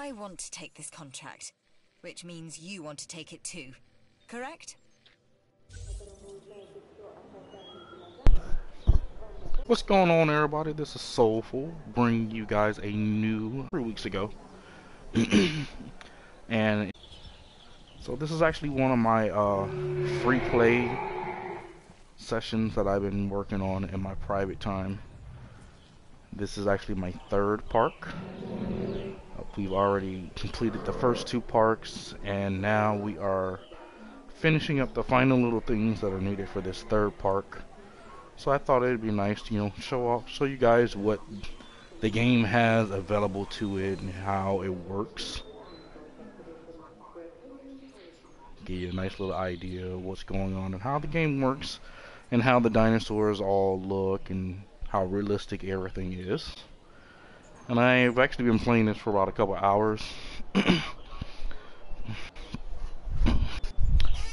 I want to take this contract, which means you want to take it too, correct? What's going on, everybody? This is Soulful, bringing you guys a new 3 weeks ago. And so this is actually one of my free play sessions that I've been working on in my private time. This is actually my third park. We've already completed the first 2 parks, and now we are finishing up the final little things that are needed for this third park. So I thought it'd be nice to, show you guys what the game has available to it and how it works. Give you a nice little idea of what's going on and how the game works and how the dinosaurs all look and how realistic everything is. And I've actually been playing this for about a couple hours.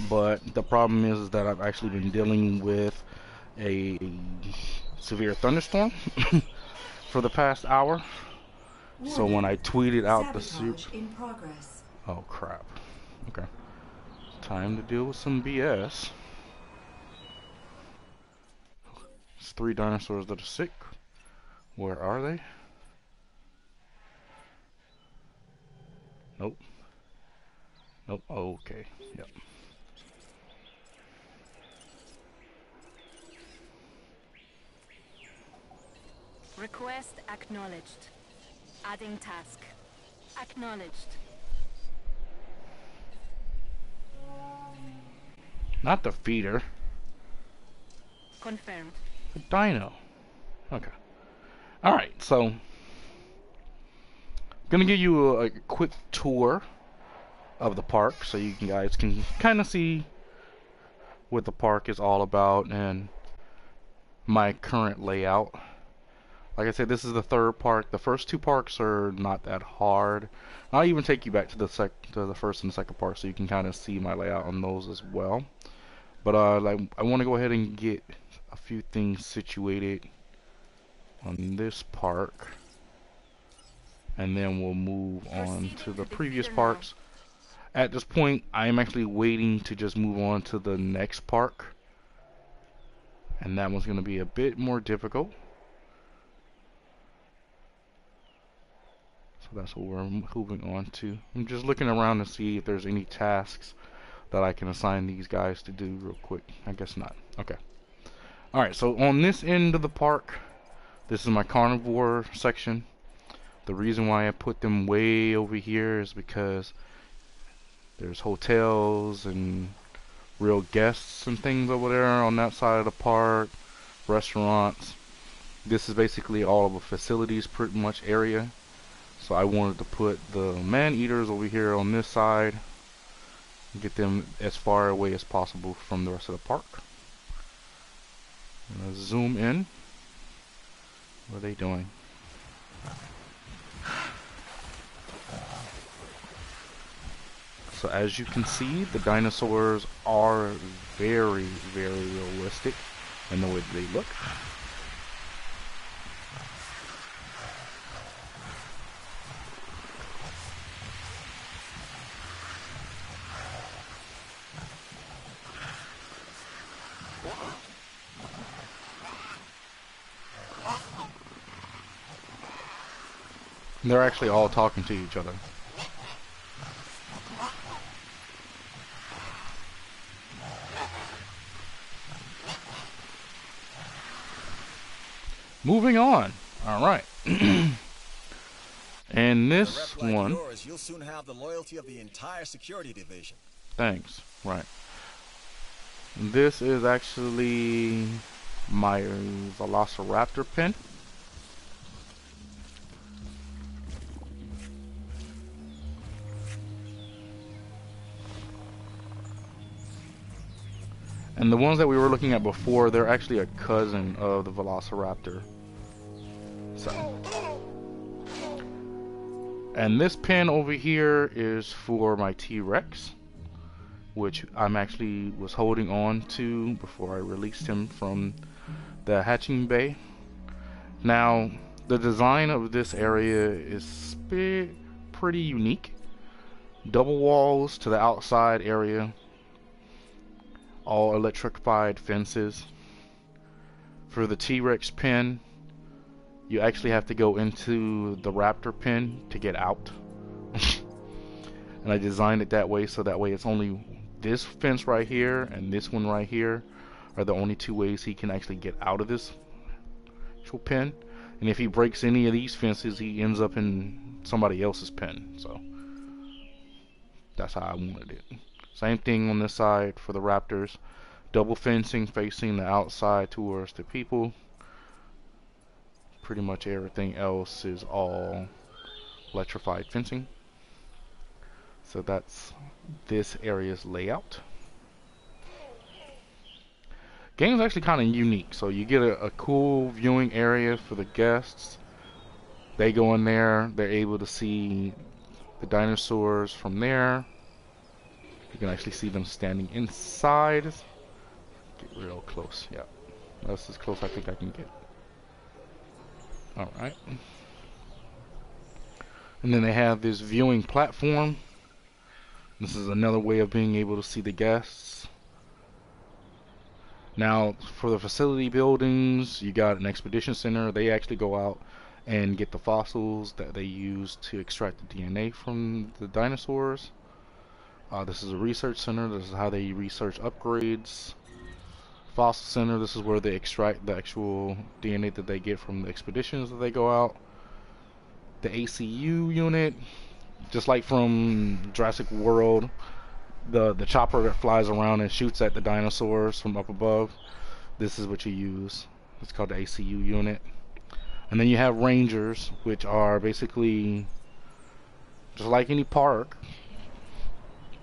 But the problem is that I've actually been dealing with a severe thunderstorm for the past hour. So when I tweeted out oh crap. Okay. Time to deal with some BS. It's 3 dinosaurs that are sick. Where are they? Nope. Nope. Oh, okay. Yep. Request acknowledged. Adding task. Acknowledged. Not the feeder. Confirmed. The dino. Okay. Alright, so I'm gonna give you a quick tour of the park so you guys can kind of see what the park is all about and my current layout. Like I said, this is the third park. The first 2 parks are not that hard. I'll even take you back to the first and second park so you can kind of see my layout on those as well. But I want to go ahead and get a few things situated on this park, and then we'll move on to the previous parks. At this point, I'm actually waiting to just move on to the next park, and that one's going to be a bit more difficult. So that's what we're moving on to. I'm just looking around to see if there's any tasks that I can assign these guys to do real quick. I guess not. Okay. Alright, so on this end of the park, this is my carnivore section. The reason why I put them way over here is because there's hotels and real guests and things over there on that side of the park, restaurants. This is basically all of the facilities pretty much area. So I wanted to put the man-eaters over here on this side and get them as far away as possible from the rest of the park. I'm gonna zoom in. What are they doing? So as you can see, the dinosaurs are very, very realistic in the way that they look. They're actually all talking to each other. Moving on. All right. And this one. You'll soon have the loyalty of the entire security division. Thanks. Right. This is actually my Velociraptor pen. And the ones that we were looking at before, they're actually a cousin of the Velociraptor. So. And this pen over here is for my T-Rex, which I'm actually was holding on to before I released him from the hatching bay. Now, the design of this area is pretty unique. Double walls to the outside area, all electrified fences. For the T-Rex pen, you actually have to go into the raptor pen to get out. And I designed it that way, so that way it's only this fence right here and this one right here are the only two ways he can actually get out of this actual pen. And if he breaks any of these fences, he ends up in somebody else's pen. So that's how I wanted it. Same thing on this side for the raptors. Double fencing facing the outside towards the people. Pretty much everything else is all electrified fencing. So that's this area's layout. Game's actually kind of unique. So you get a cool viewing area for the guests. They go in there, they're able to see the dinosaurs from there. You can actually see them standing inside. Get real close, yeah. That's as close I think I can get. Alright. And then they have this viewing platform. This is another way of being able to see the guests. Now, for the facility buildings, you got an expedition center. They actually go out and get the fossils that they use to extract the DNA from the dinosaurs. This is a research center. This is how they research upgrades. Fossil center, this is where they extract the actual DNA that they get from the expeditions that they go out. The ACU unit, just like from Jurassic World, the chopper that flies around and shoots at the dinosaurs from up above, this is what you use. It's called the ACU unit. And then you have rangers, which are basically just like any park.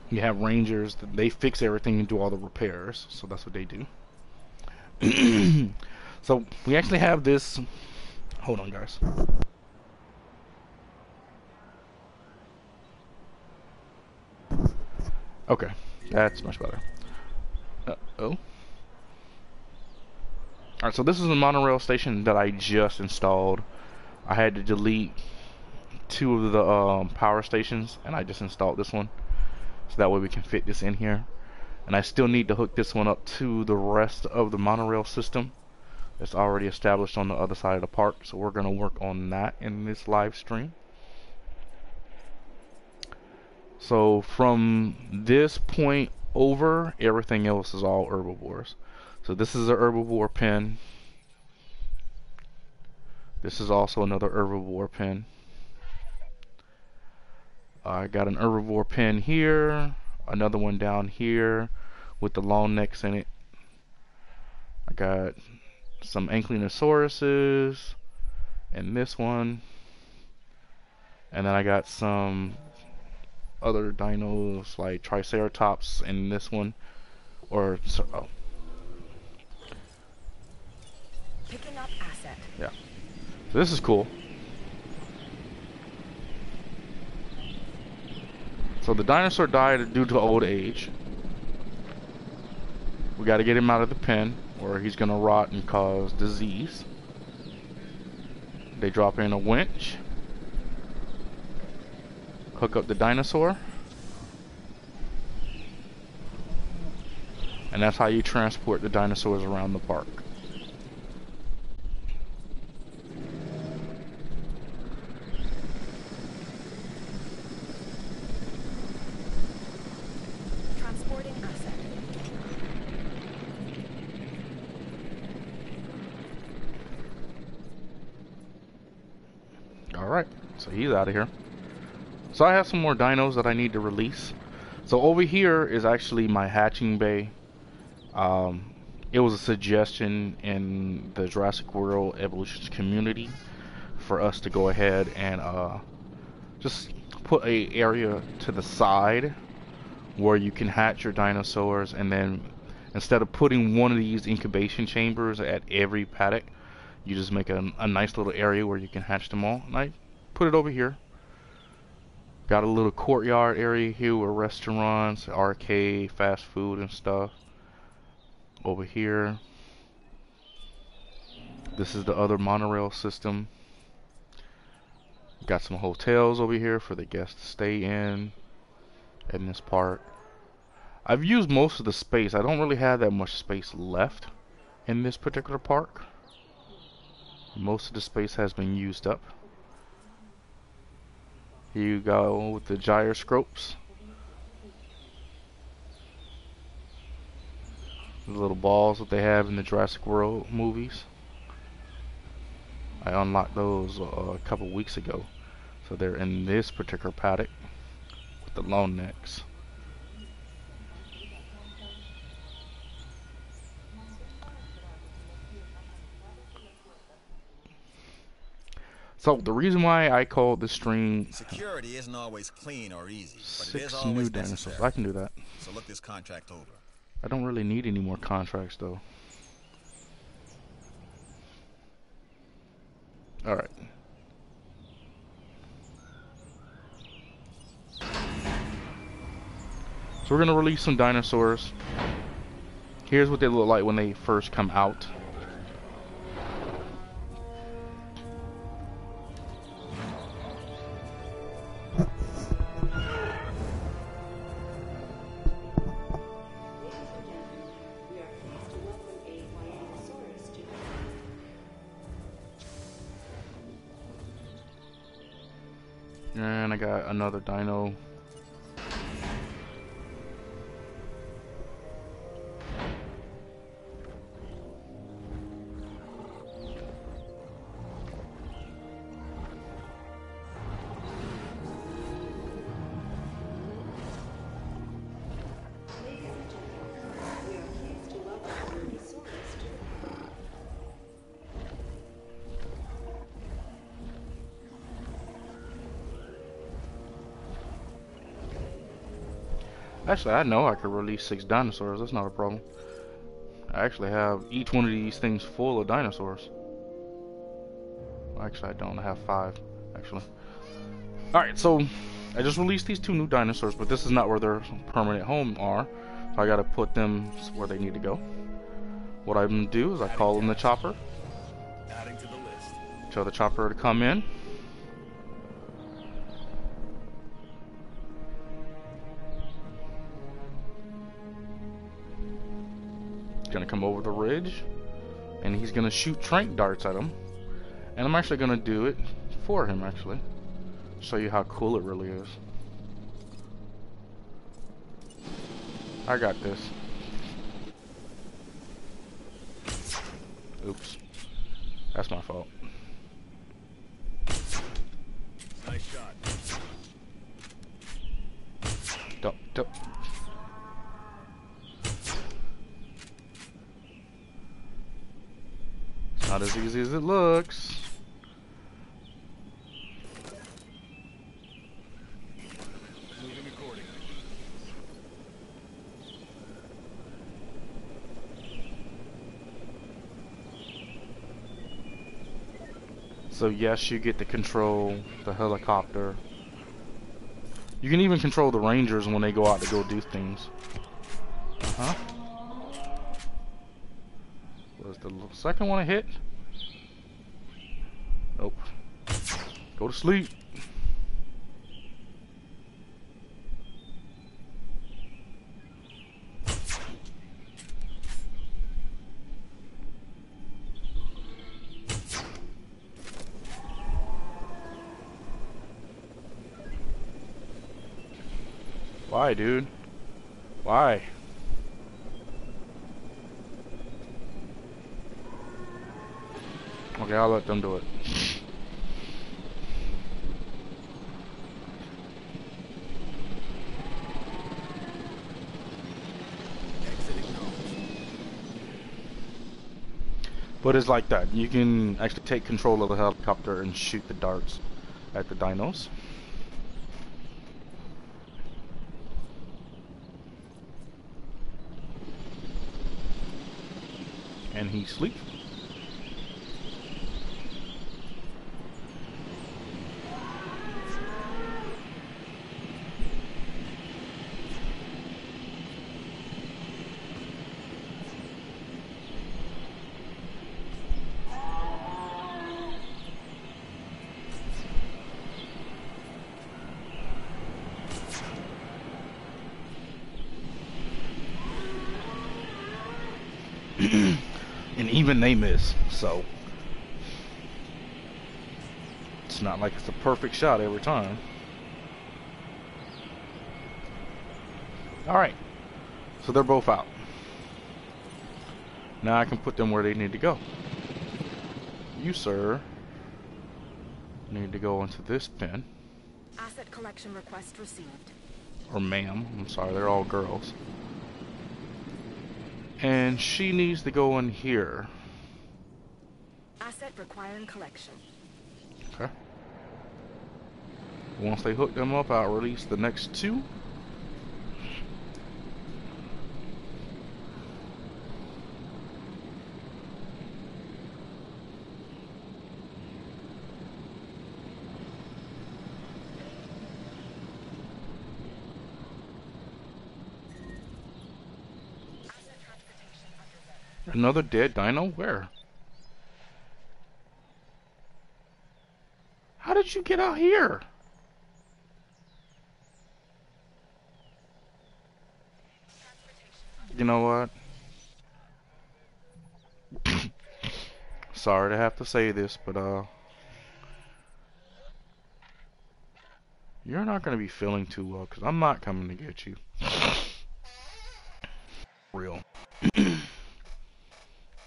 You have rangers that they fix everything and do all the repairs, so that's what they do. So we actually have this. Hold on, guys. Okay, that's much better. Oh. Alright, so this is a monorail station that I just installed. I had to delete two of the power stations, and I just installed this one. So that way we can fit this in here. And I still need to hook this one up to the rest of the monorail system that's already established on the other side of the park. So we're going to work on that in this live stream. So from this point over, everything else is all herbivores. So this is a herbivore pen. This is also another herbivore pen. I got an herbivore pen here, another one down here with the long necks in it. I got some ankylosauruses and this one, and then I got some other dinos like triceratops in this one, or oh. Picking up asset. Yeah. So this is cool. So the dinosaur died due to old age. We got to get him out of the pen, or he's gonna rot and cause disease. They drop in a winch, hook up the dinosaur, and that's how you transport the dinosaurs around the park. Transporting asset. Alright, so he's out of here. So I have some more dinos that I need to release. So over here is actually my hatching bay. It was a suggestion in the Jurassic World Evolution community for us to go ahead and just put a area to the side where you can hatch your dinosaurs, and then instead of putting one of these incubation chambers at every paddock, you just make a nice little area where you can hatch them all. And I put it over here. Got a little courtyard area here with restaurants, arcade, fast food and stuff. Over here, this is the other monorail system. Got some hotels over here for the guests to stay in this park. I've used most of the space. I don't really have that much space left in this particular park. Most of the space has been used up. Here you go with the gyroscopes. The little balls that they have in the Jurassic World movies. I unlocked those a couple weeks ago. So they're in this particular paddock with the long necks. So the reason why I called this stream Security isn't always clean or easy, but it is 6 always new dinosaurs. necessary. I can do that. So look this contract over. I don't really need any more contracts though. Alright. So we're gonna release some dinosaurs. Here's what they look like when they first come out. And I got another dino. Actually, I know I could release 6 dinosaurs. That's not a problem. I actually have each one of these things full of dinosaurs. Actually, I don't. I have 5, actually. Alright, so I just released these 2 new dinosaurs, but this is not where their permanent home are. So I gotta put them where they need to go. What I'm gonna do is I call in the chopper. Adding to the list. Tell the chopper to come in. Gonna come over the ridge, and he's gonna shoot trank darts at him. And I'm actually gonna do it for him, actually. Show you how cool it really is. I got this. Oops. That's my fault. Nice shot. Don't. Not as easy as it looks. Moving accordingly. So yes, you get to control the helicopter. You can even control the rangers when they go out to go do things. Uh-huh. Was the second one a hit? Nope. Go to sleep. Why, dude? Why? Okay, I'll let them do it. But it's like that. You can actually take control of the helicopter and shoot the darts at the dinos. And he sleeps. And even they miss, so it's not like it's a perfect shot every time. Alright, so they're both out. Now I can put them where they need to go. You, sir, need to go into this pen. Asset collection request received. Or ma'am, I'm sorry, they're all girls. And she needs to go in here. Asset requiring collection. Okay. Once they hook them up, I'll release the next two. Another dead dino? Where? How did you get out here? You know what? Sorry to have to say this, but you're not gonna be feeling too well, because I'm not coming to get you. Real.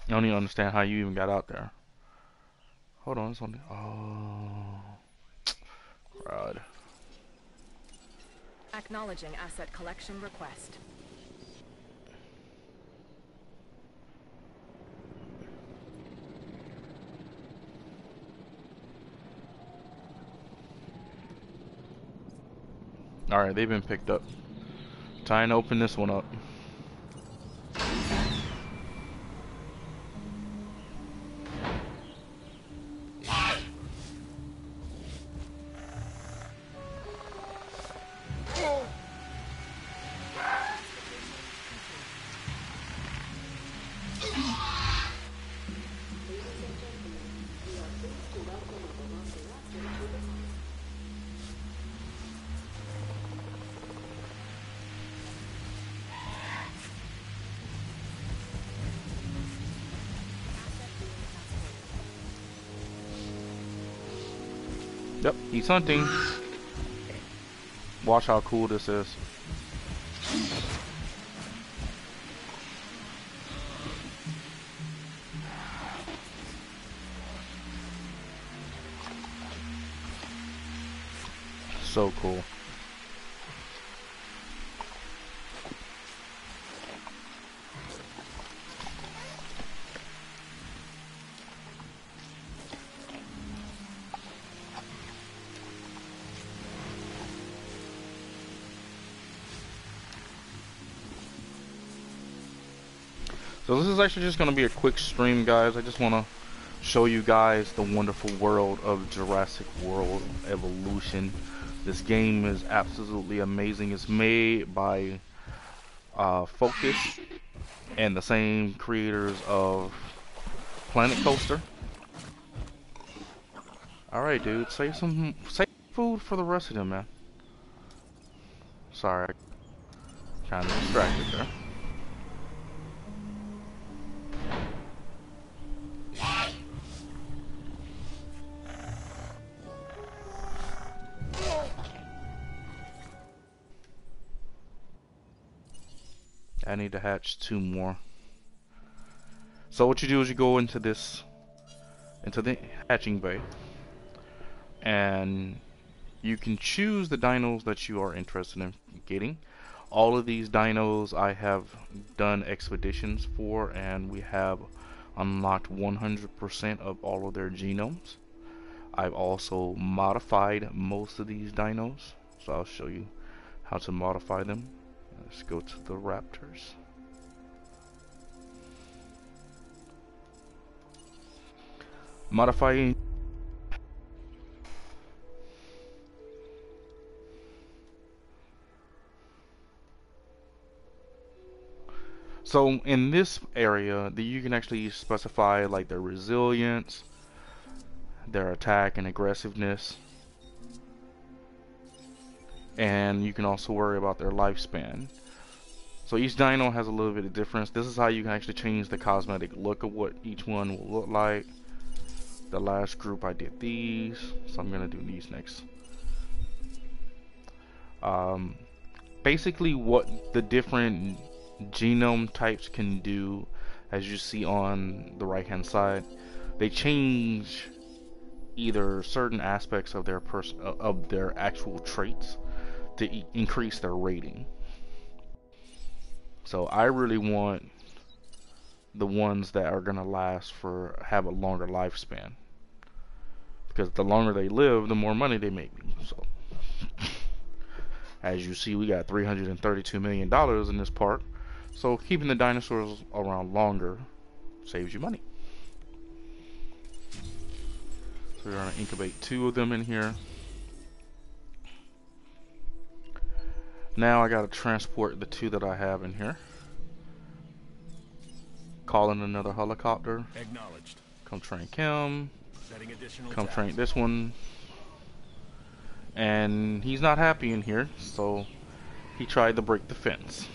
I don't even understand how you even got out there. Hold on, it's on the... Oh... Right. Acknowledging asset collection request. Alright, they've been picked up. Time to open this one up. Yep, he's hunting. Watch how cool this is. So cool. So this is actually just going to be a quick stream, guys. I just want to show you guys the wonderful world of Jurassic World Evolution. This game is absolutely amazing. It's made by Focus and the same creators of Planet Coaster. Alright, dude. Save food for the rest of them, man. Sorry. Kind of distracted there. I need to hatch 2 more. So what you do is you go into the hatching bay, and you can choose the dinos that you are interested in getting. All of these dinos I have done expeditions for, and we have unlocked 100% of all of their genomes. I've also modified most of these dinos, so I'll show you how to modify them. Let's go to the raptors. Modifying. So in this area, you can actually specify like their resilience, their attack and aggressiveness, and you can also worry about their lifespan. So each dino has a little bit of difference. This is how you can actually change the cosmetic look of what each one will look like. The last group I did these, so I'm gonna do these next. Basically what the different genome types can do, as you see on the right hand side, they change either certain aspects of their actual traits to increase their rating. So I really want the ones that are gonna have a longer lifespan, because the longer they live, the more money they make. So as you see, we got $332 million in this park, so keeping the dinosaurs around longer saves you money. So we're gonna incubate 2 of them in here. Now I gotta transport the 2 that I have in here. Call in another helicopter. Acknowledged. Come train Kim. Setting additional Come tasks. train this one. And he's not happy in here, so he tried to break the fence.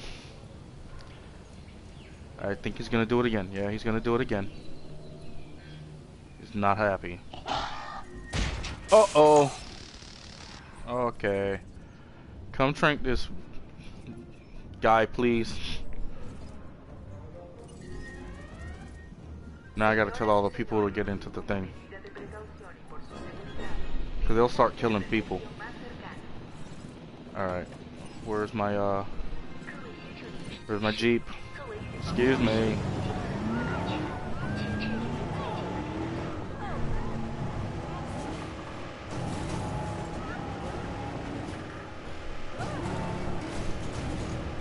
I think he's gonna do it again. Yeah, he's gonna do it again. He's not happy. Uh-oh. Okay. Come trank this guy, please. Now I gotta tell all the people to get into the thing, because they'll start killing people. Alright. Where's my Jeep? Excuse me.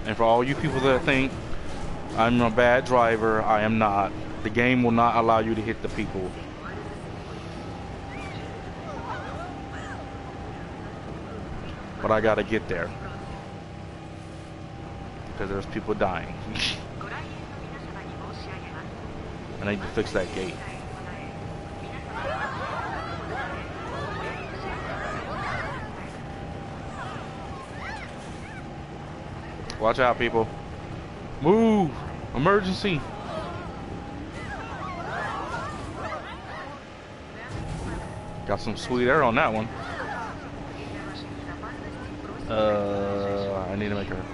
And for all you people that think I'm a bad driver, I am not. The game will not allow you to hit the people. But I gotta get there, because there's people dying. I need to fix that gate. Watch out, people. Move! Emergency! Got some sweet air on that one. I need to make her.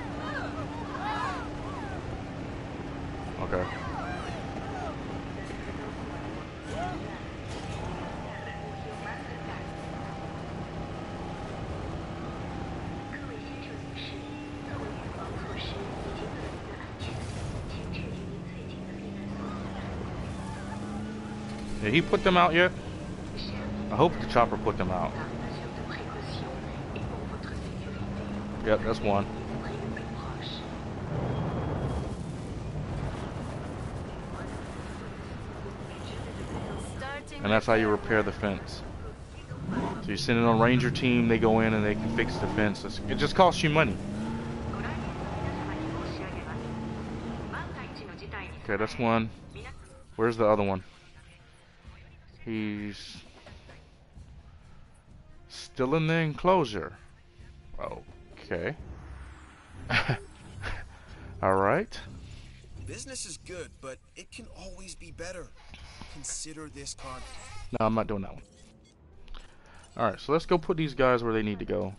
Okay. Did he put them out yet? I hope the chopper put them out. Yep, that's one. And that's how you repair the fence. So you send in a ranger team, they go in and they can fix the fence. It just costs you money. Okay, that's one. Where's the other one? He's still in the enclosure. Okay. Alright. Business is good, but it can always be better. Consider this contract. No, I'm not doing that one. Alright, so let's go put these guys where they need to go.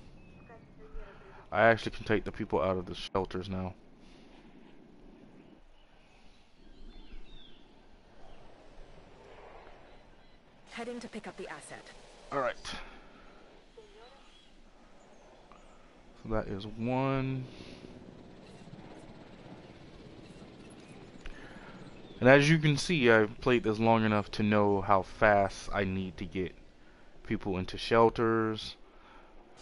I actually can take the people out of the shelters now. Heading to pick up the asset. Alright. So that is one. And as you can see, I've played this long enough to know how fast I need to get people into shelters.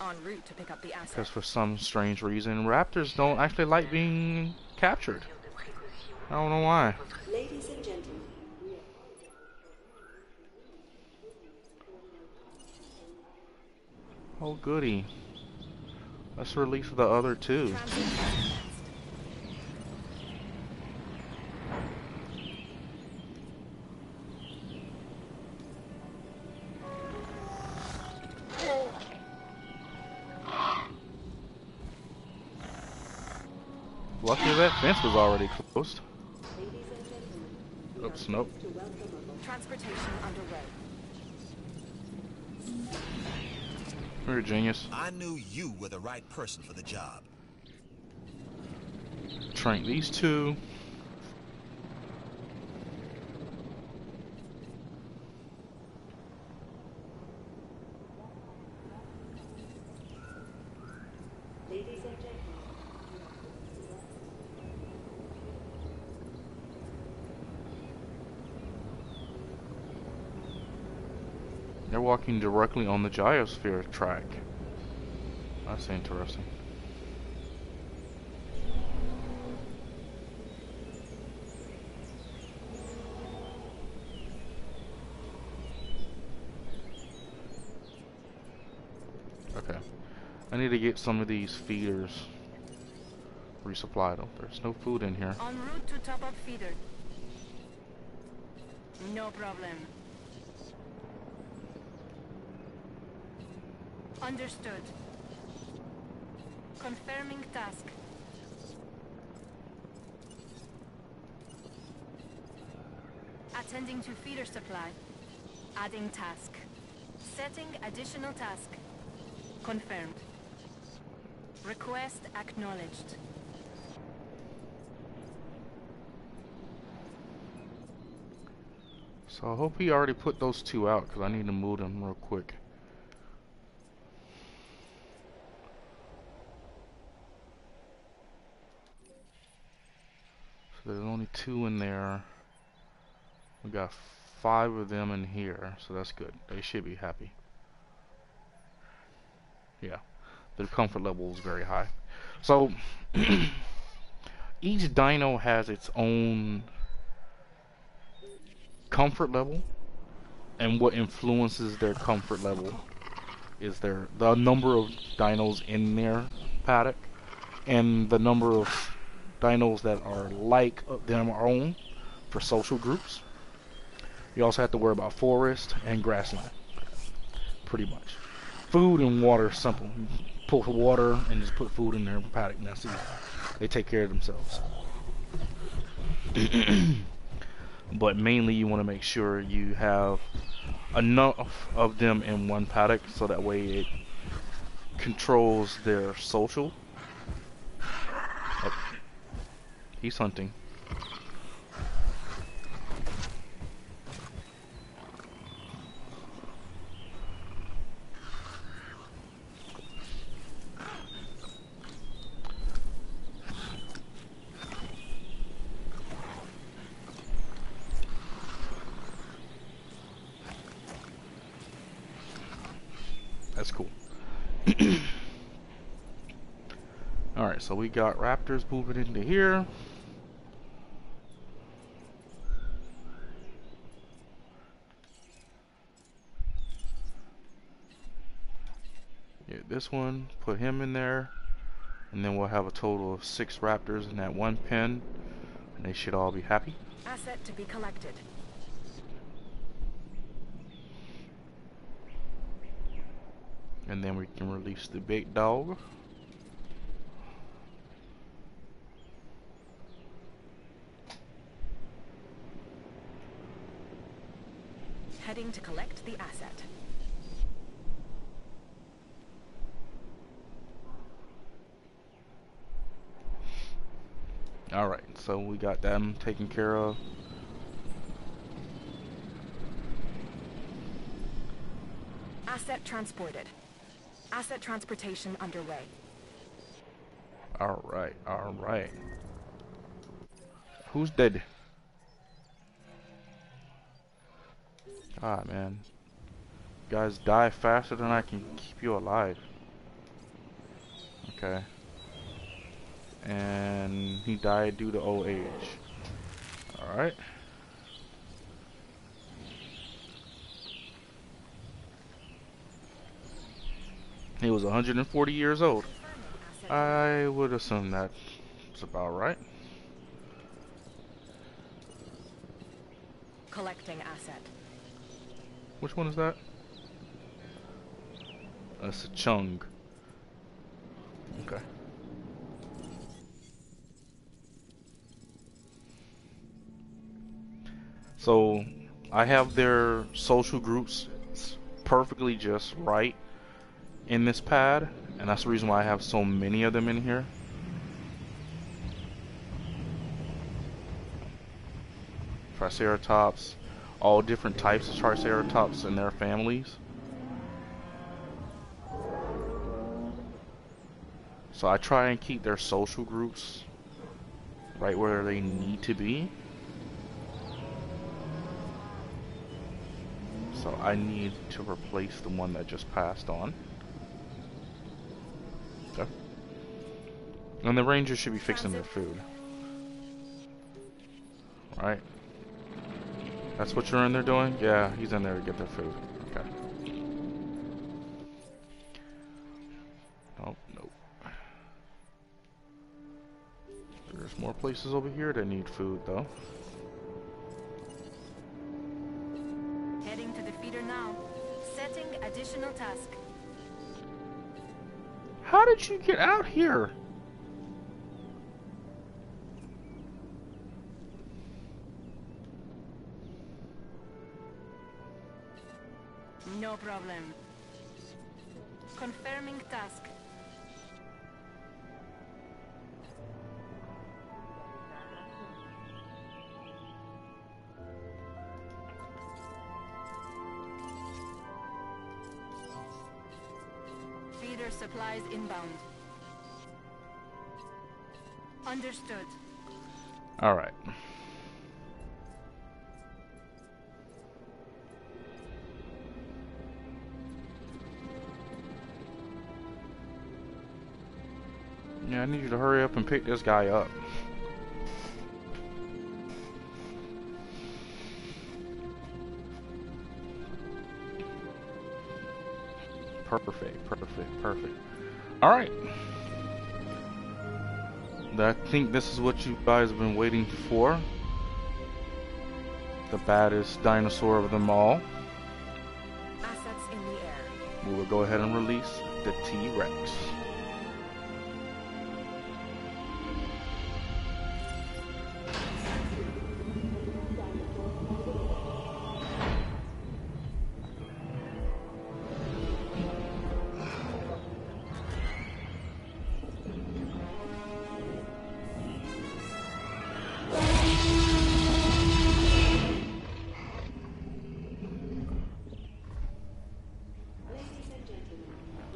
En route to pick up the asset. Because for some strange reason, raptors don't actually like being captured. I don't know why. Ladies and gentlemen. Oh goody. Let's release the other two. Lucky that fence was already closed. Oops, nope. Transportation underway. You're a genius. I knew you were the right person for the job. Train these two. They're walking directly on the gyrosphere track. That's interesting. Okay. I need to get some of these feeders resupplied. Oh, there's no food in here. En route to top up feeder. No problem. Understood. Confirming task. Attending to feeder supply. Adding task. Setting additional task. Confirmed. Request acknowledged. So I hope he already put those two out, because I need to move them real quick. So there's only two in there. We got 5 of them in here, so that's good. They should be happy. Yeah, their comfort level is very high. So each dino has its own comfort level, and what influences their comfort level is the number of dinos in their paddock and the number of dinos that are like them own for social groups. You also have to worry about forest and grassland, pretty much. Food and water are simple. You pull water and just put food in their paddock, and that's easy. They take care of themselves. But mainly you want to make sure you have enough of them in one paddock, so that way it controls their social. Oh, he's hunting. That's cool. Alright, so we got raptors moving into here. Get this one, put him in there, and then we'll have a total of 6 raptors in that one pen, and they should all be happy. Asset to be collected. And then we can release the big dog. Heading to collect the asset. Alright, so we got them taken care of. Asset transported. Asset transportation underway. Alright, alright. Who's dead? Ah, man. You guys die faster than I can keep you alive. Okay. And he died due to old age. Alright. He was 140 years old. I would assume that's about right. Collecting asset. Which one is that? That's a chung. Okay. So I have their social groups perfectly just right in this pad, and that's the reason why I have so many of them in here. Triceratops, all different types of Triceratops and their families. So I try and keep their social groups right where they need to be. So I need to replace the one that just passed on. Okay. And the rangers should be fixing their food. Right? That's what you're in there doing? Yeah, he's in there to get their food. Okay. Nope, nope. There's more places over here that need food, though. Heading to the feeder now. Setting additional task. How did you get out here? No problem. Confirming task. Feeder supplies inbound. Understood. All right. Yeah, I need you to hurry up and pick this guy up. Perfect, perfect, perfect. Alright. I think this is what you guys have been waiting for. The baddest dinosaur of them all. Assets in the air. We will go ahead and release the T-Rex.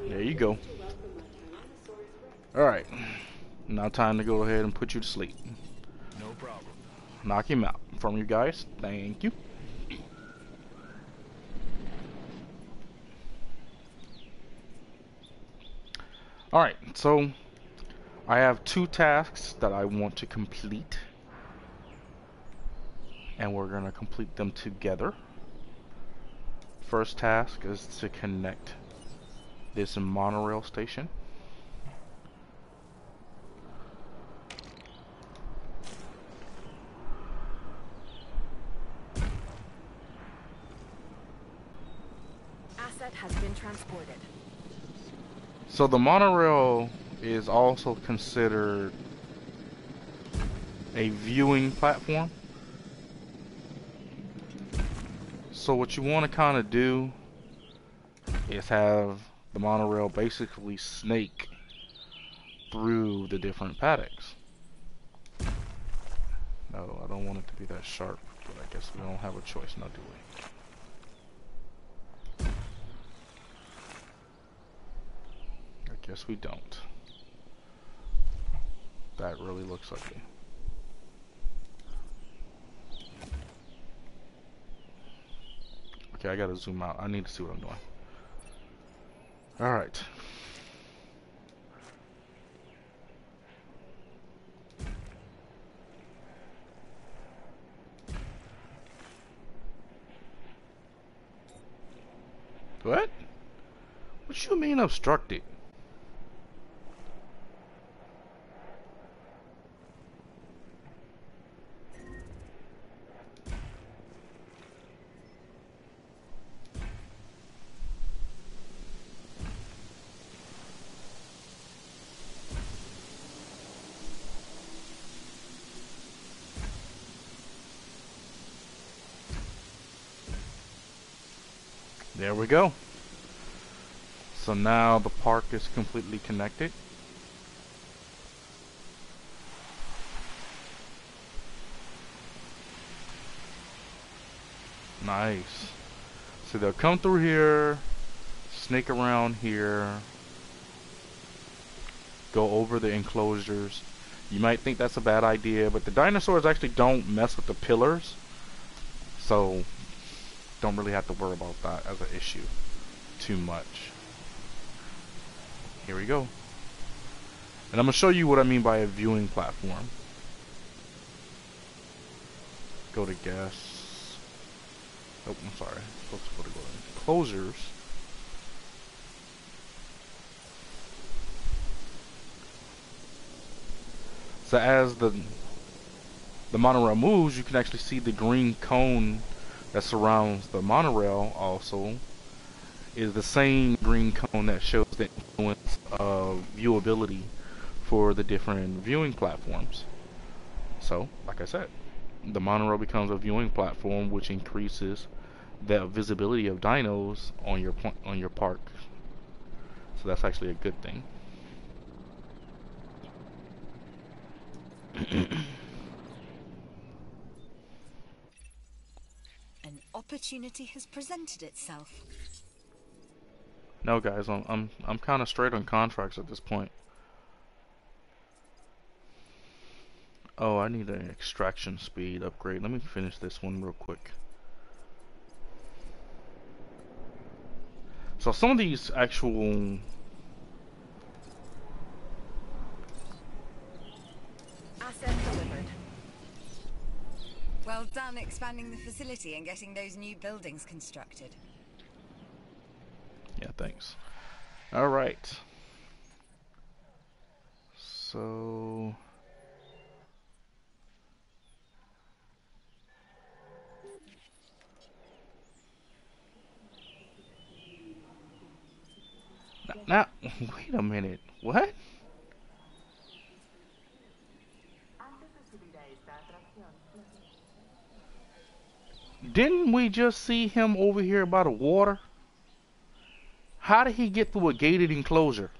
There you go. Alright. Now time to go ahead and put you to sleep. No problem. Knock him out. From you guys. Thank you. Alright, so I have 2 tasks that I want to complete. And we're going to complete them together. First task is to connect this monorail station. Asset has been transported. So the monorail is also considered a viewing platform. So what you want to kind of do is have the monorail basically snake through the different paddocks. No, I don't want it to be that sharp, but I guess we don't have a choice now, do we? I guess we don't. That really looks ugly. Okay, I gotta zoom out. I need to see what I'm doing. Alright. What? What you mean obstructed? There we go. So now the park is completely connected. Nice. So they'll come through here, snake around here, go over the enclosures. You might think that's a bad idea, but the dinosaurs actually don't mess with the pillars, so don't really have to worry about that as an issue too much. Here we go. And I'm going to show you what I mean by a viewing platform. Go to guests. Oh, I'm sorry. I'm supposed to go to enclosures. So as the monorail moves, you can actually see the green cone that surrounds the monorail also is the same green cone that shows the influence of viewability for the different viewing platforms. So, like I said, the monorail becomes a viewing platform, which increases the visibility of dinos on your park. So that's actually a good thing. An opportunity has presented itself. No, guys, I'm kind of straight on contracts at this point. Oh, I need an extraction speed upgrade. Let me finish this one real quick. So some of these actual Asset delivered. Well done expanding the facility and getting those new buildings constructed. yeah, thanks. All right. So now, wait a minute. What? Didn't we just see him over here by the water? How did he get through a gated enclosure?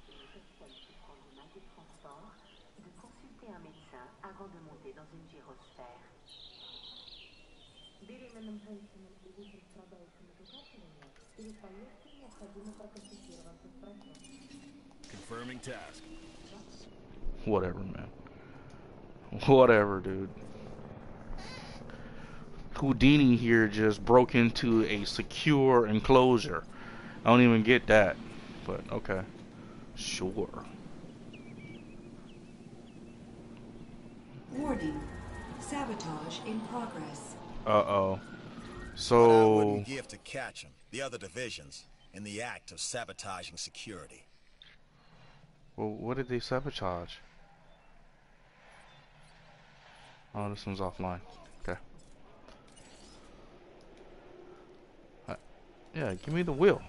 Confirming task. Whatever, man. Whatever, dude. Houdini here just broke into a secure enclosure. I don't even get that, but okay. Sure. Warning. Sabotage in progress. Uh-oh. But I So wouldn't give to catch them, the other divisions, in the act of sabotaging security. well, what did they sabotage? Oh, this one's offline. Okay. Yeah, give me the wheel.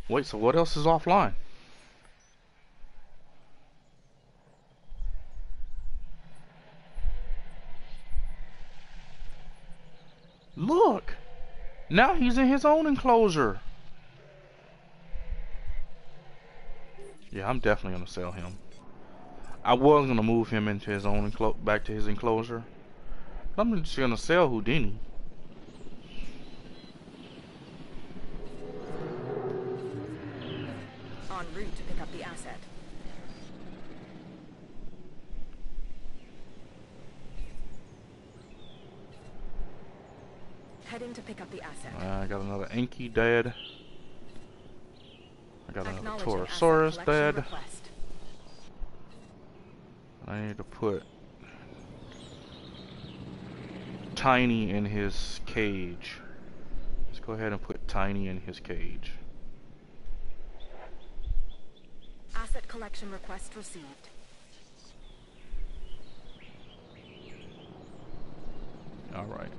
Wait, so what else is offline? Look! Now he's in his own enclosure. Yeah, I'm definitely gonna sell him. I was gonna move him into his own back to his enclosure. But I'm just gonna sell Houdini. En route to pick up the asset. Heading to pick up the asset. I got another Anki dead. I got another Acknowledging Torosaurus asset collection dead. request. I need to put Tiny in his cage. Let's go ahead and put Tiny in his cage. Asset collection request received. Alright.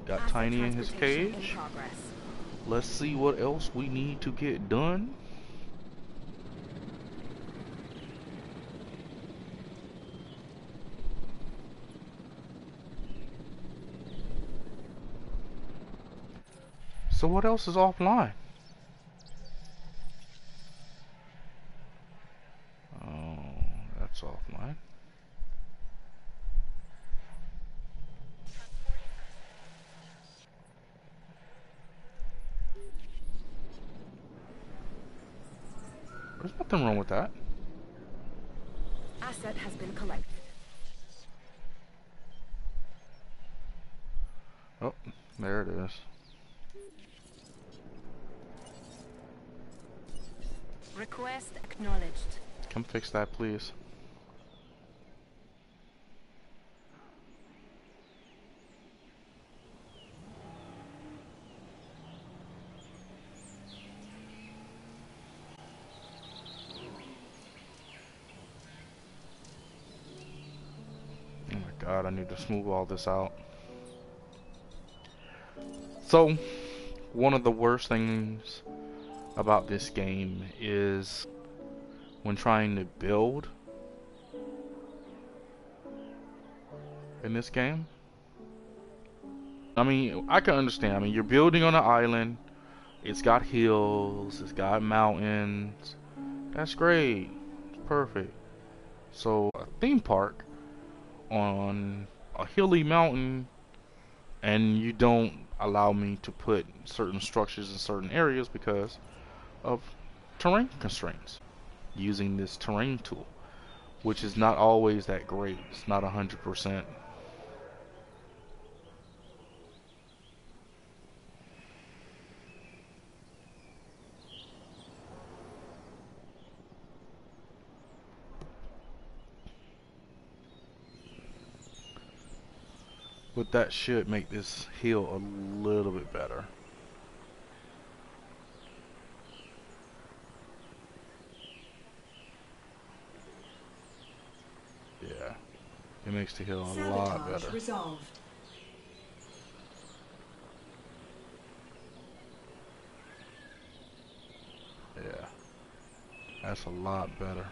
Got Asset Tiny in his transportation cage. in progress. Let's see what else we need to get done. So what else is offline? Oh, that's offline. There's nothing wrong with that. Asset has been collected. Oh, there it is. Request acknowledged. Come fix that, please. Oh my god, I need to smooth all this out. So, one of the worst things about this game is when trying to build in this game. I mean, I can understand. I mean, you're building on an island. It's got hills. It's got mountains. That's great. It's perfect. So, a theme park on a hilly mountain, and you don't allow me to put certain structures in certain areas because of terrain constraints using this terrain tool, which is not always that great. It's not 100%. But that should make this hill a little bit better. Yeah, it makes the hill a lot Sabotage better. resolved. Yeah, that's a lot better.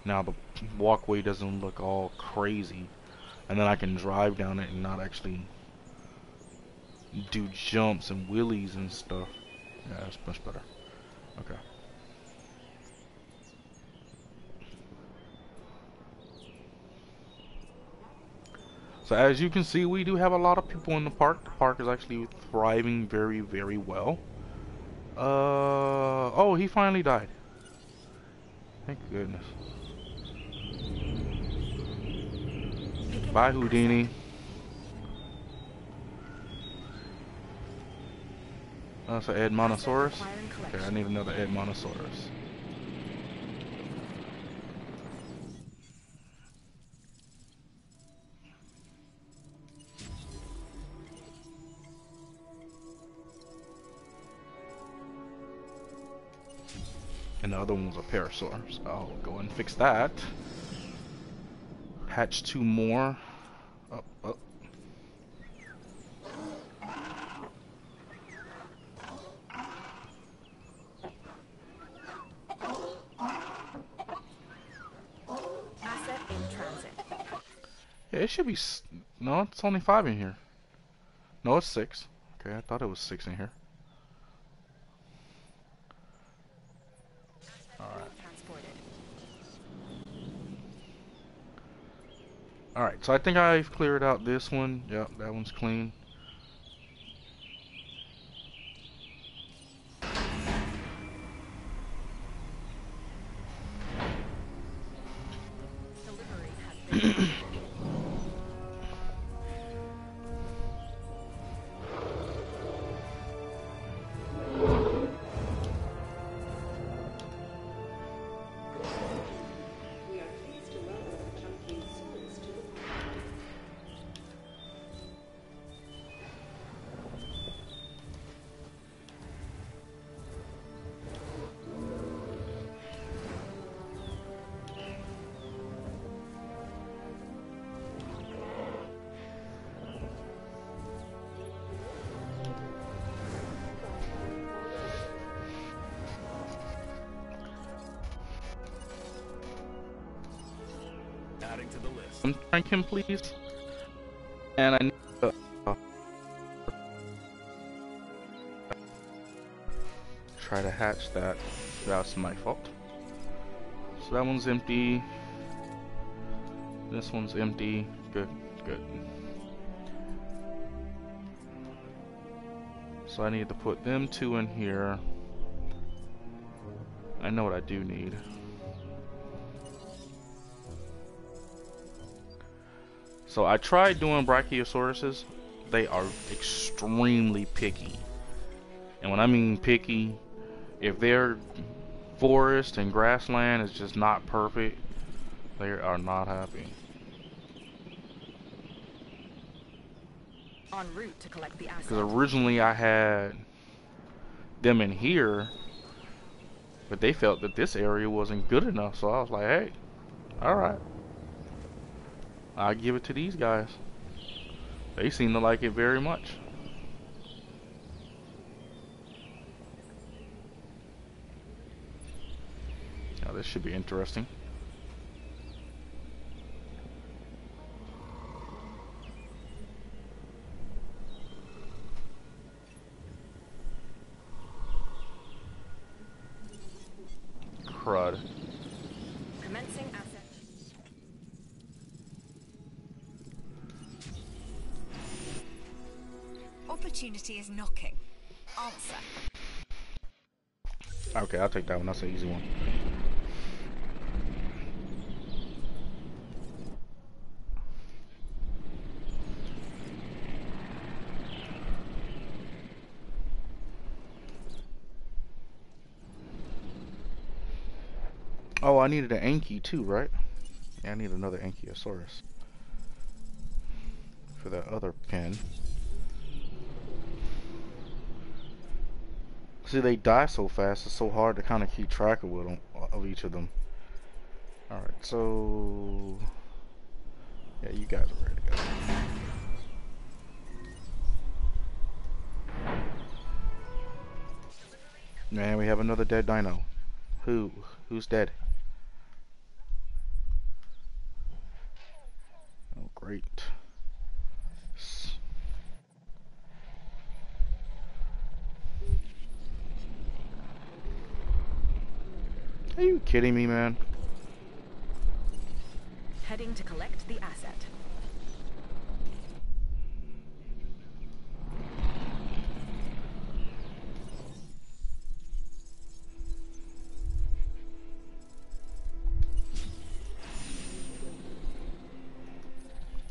Now the walkway doesn't look all crazy, and then I can drive down it and not actually do jumps and wheelies and stuff. Yeah, that's much better. Okay. So as you can see, we do have a lot of people in the park. The park is actually thriving very, very well. Oh, he finally died. Thank goodness. Bye, Houdini. That's an Edmontosaurus. Okay, I need another Edmontosaurus. And the other one was a Parasaur, so I'll go and fix that. Hatch 2 more. Up, up. Asset in transit. Yeah, it should be. No, it's only 5 in here. No, it's 6. Okay, I thought it was 6 in here. Alright, so I think I've cleared out this one. Yep, that one's clean. Delivery has been to the list. Thank him, please. And I need to try to hatch that. That's my fault. So that one's empty. This one's empty. Good, good. So I need to put them two in here. I know what I do need. So I tried doing Brachiosauruses. They are extremely picky. And when I mean picky, if their forest and grassland is just not perfect, they are not happy. En route to collect the asset. Because originally I had them in here, but they felt that this area wasn't good enough. So I was like, hey, alright, I'll give it to these guys. They seem to like it very much. Now this should be interesting. Crud. Commencing asset. Opportunity is knocking. Answer. Okay, I'll take that one. That's an easy one. Oh, I needed an Anky too, right? Yeah, I need another Ankylosaurus for that other pen. See, they die so fast, it's so hard to kind of keep track of them, of each of them. Alright, so... yeah, you guys are ready to go. Man, we have another dead dino. Who's dead? Oh, great. Are you kidding me, man? Heading to collect the asset.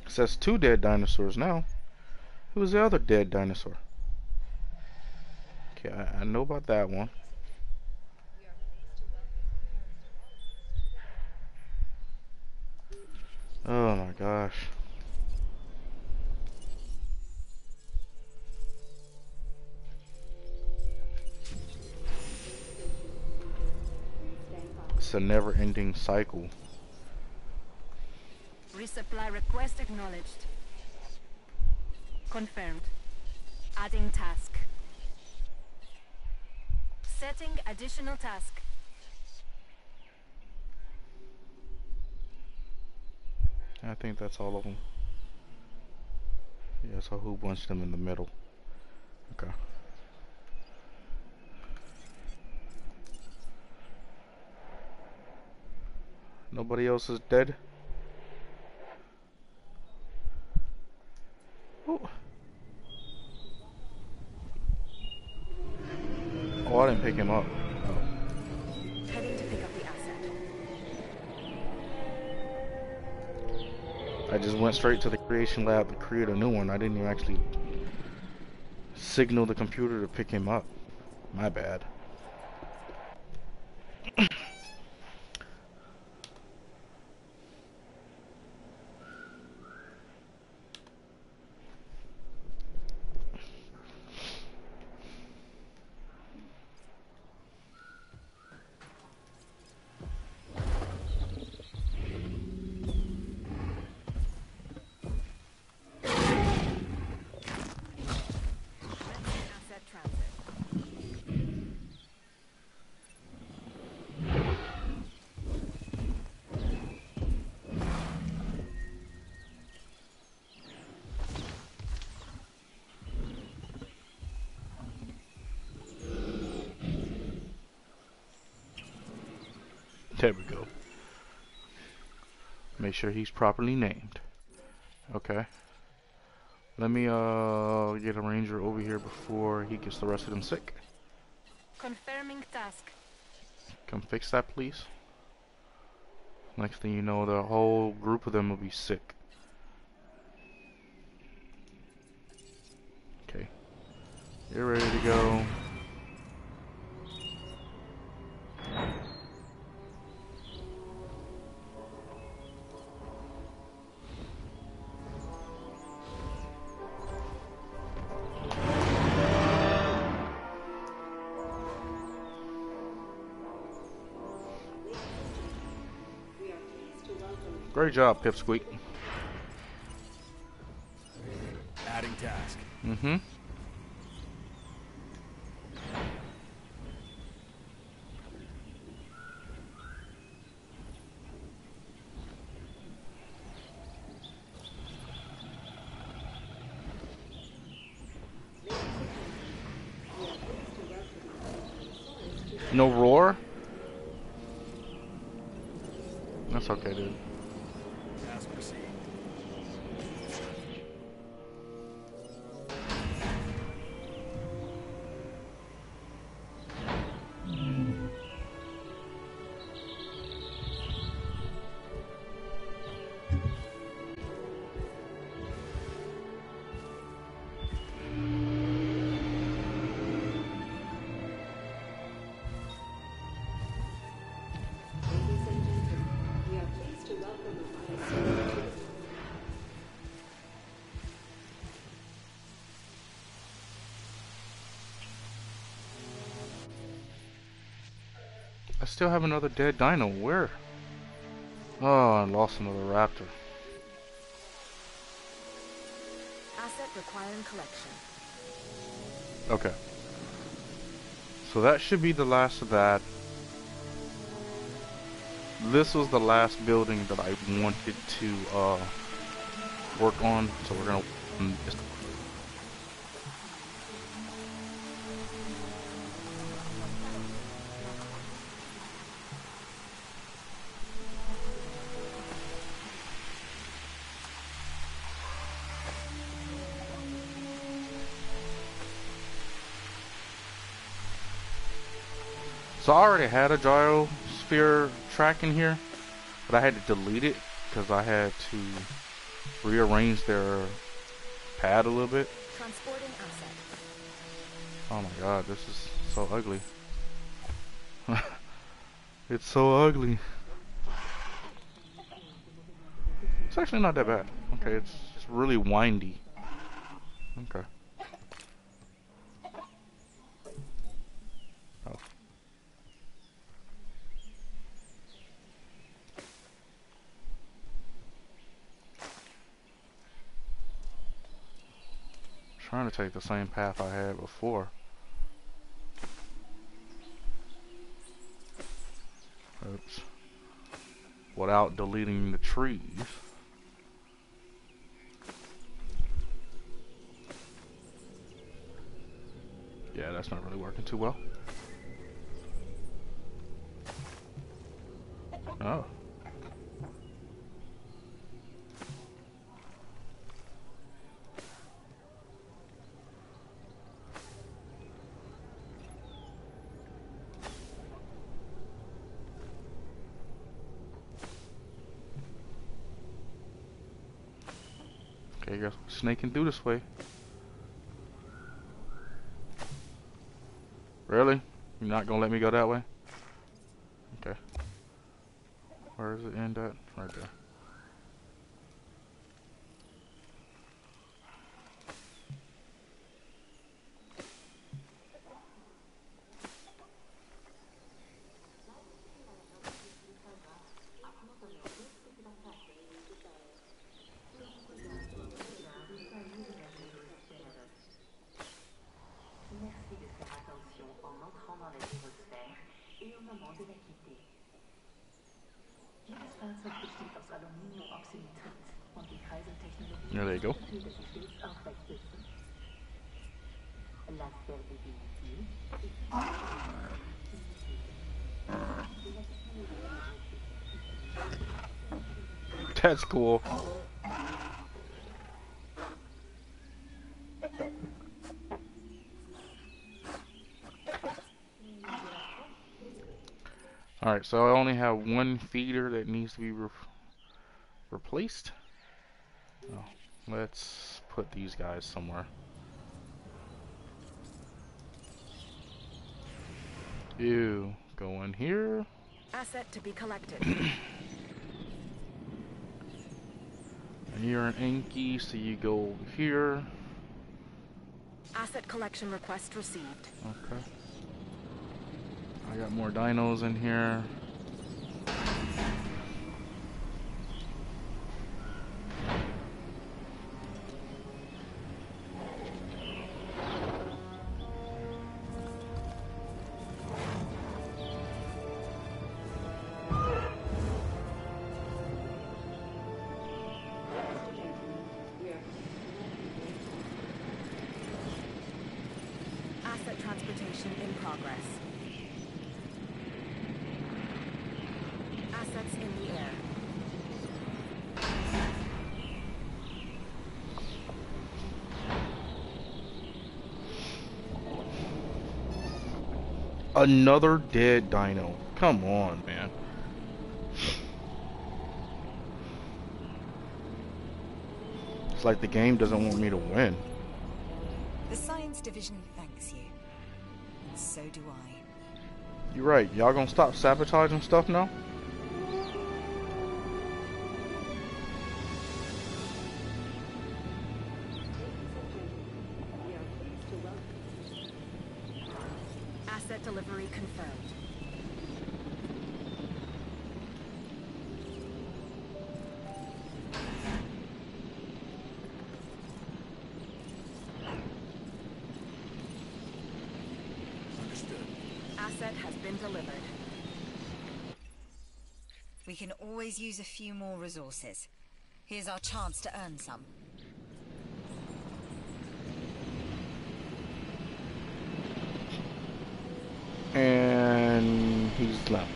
It says 2 dead dinosaurs now. Who's the other dead dinosaur? Okay, I know about that one. Oh my gosh. It's a never-ending cycle. Resupply request acknowledged. Confirmed. Adding task. Setting additional task. I think that's all of them. Yeah, so who bunched them in the middle? Okay. Nobody else is dead? Oh. Oh, I didn't pick him up. Oh. Heading to pick up the asset. I just went straight to the creation lab to create a new one. I didn't even actually signal the computer to pick him up. My bad. There we go. Make sure he's properly named. Okay. Let me get a ranger over here before he gets the rest of them sick. Confirming task. Come fix that, please. Next thing you know, the whole group of them will be sick. Okay. You're ready to go. Great job, Pipsqueak. Adding task. Mm-hmm. No roar? That's okay, dude. Task received. I still have another dead dino. Where? Oh, I lost another raptor. Asset requiring collection. Okay. So that should be the last of that. This was the last building that I wanted to work on, so we're gonna. So I already had a gyrosphere track in here, but I had to delete it because I had to rearrange their pad a little bit. Transporting asset. Oh my god, this is so ugly. It's so ugly. It's actually not that bad. Okay, it's really windy. Okay. Oh. Trying to take the same path I had before. Oops. Without deleting the trees. Yeah, that's not really working too well. Oh. Okay, guess snaking through this way. Really? You're not gonna let me go that way? Okay. Where does it end at? Right there. Yeah, there you go. That's cool. Alright, so I only have one feeder that needs to be replaced. Oh, let's put these guys somewhere. You go in here. Asset to be collected. And you're an Anki, so you go over here. Asset collection request received. Okay. I got more dinos in here. Asset transportation in progress. Assets in the air. Another dead dino. Come on, man. It's like the game doesn't want me to win. The science division thanks you. And so do I. You're right. Y'all gonna stop sabotaging stuff now? Asset delivery confirmed. Asset has been delivered. We can always use a few more resources. Here's our chance to earn some. And he's left.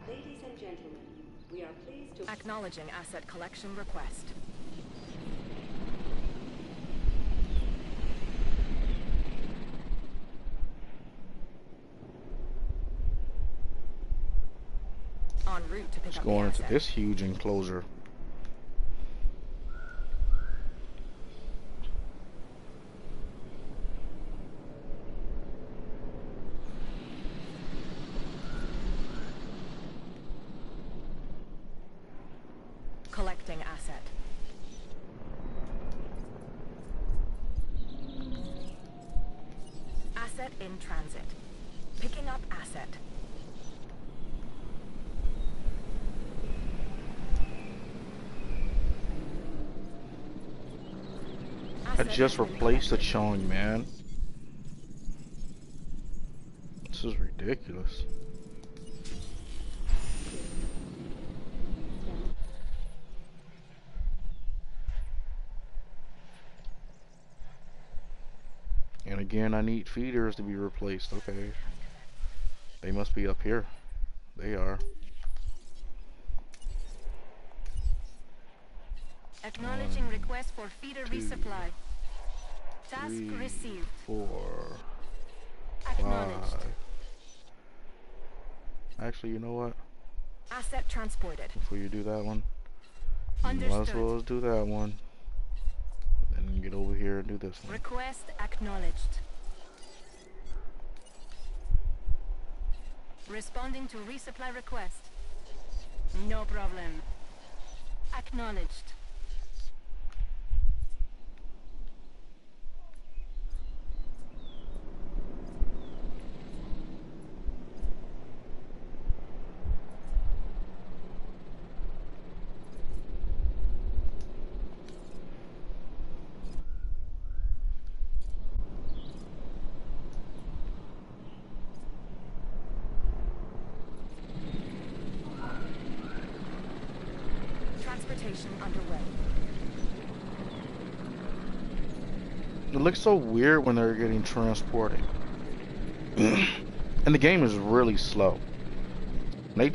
Ladies and gentlemen, we are pleased to Acknowledging asset collection request. En route to pick Let's up go the into asset. this huge enclosure. Collecting asset. Asset in transit. Picking up asset. I Asset just has been replaced the collected. Chong, man. This is ridiculous. And again, I need feeders to be replaced. Okay. They must be up here. They are. Acknowledging request for feeder 2, resupply. Task 3, received. 4, Acknowledged. 5. Actually, you know what? Asset transported. Before you do that one, you might as Understood. well do that one. Then get over here and do this one. Request acknowledged. Responding to resupply request. No problem. Acknowledged. Transportation underway. It looks so weird when they're getting transported. And the game is really slow. They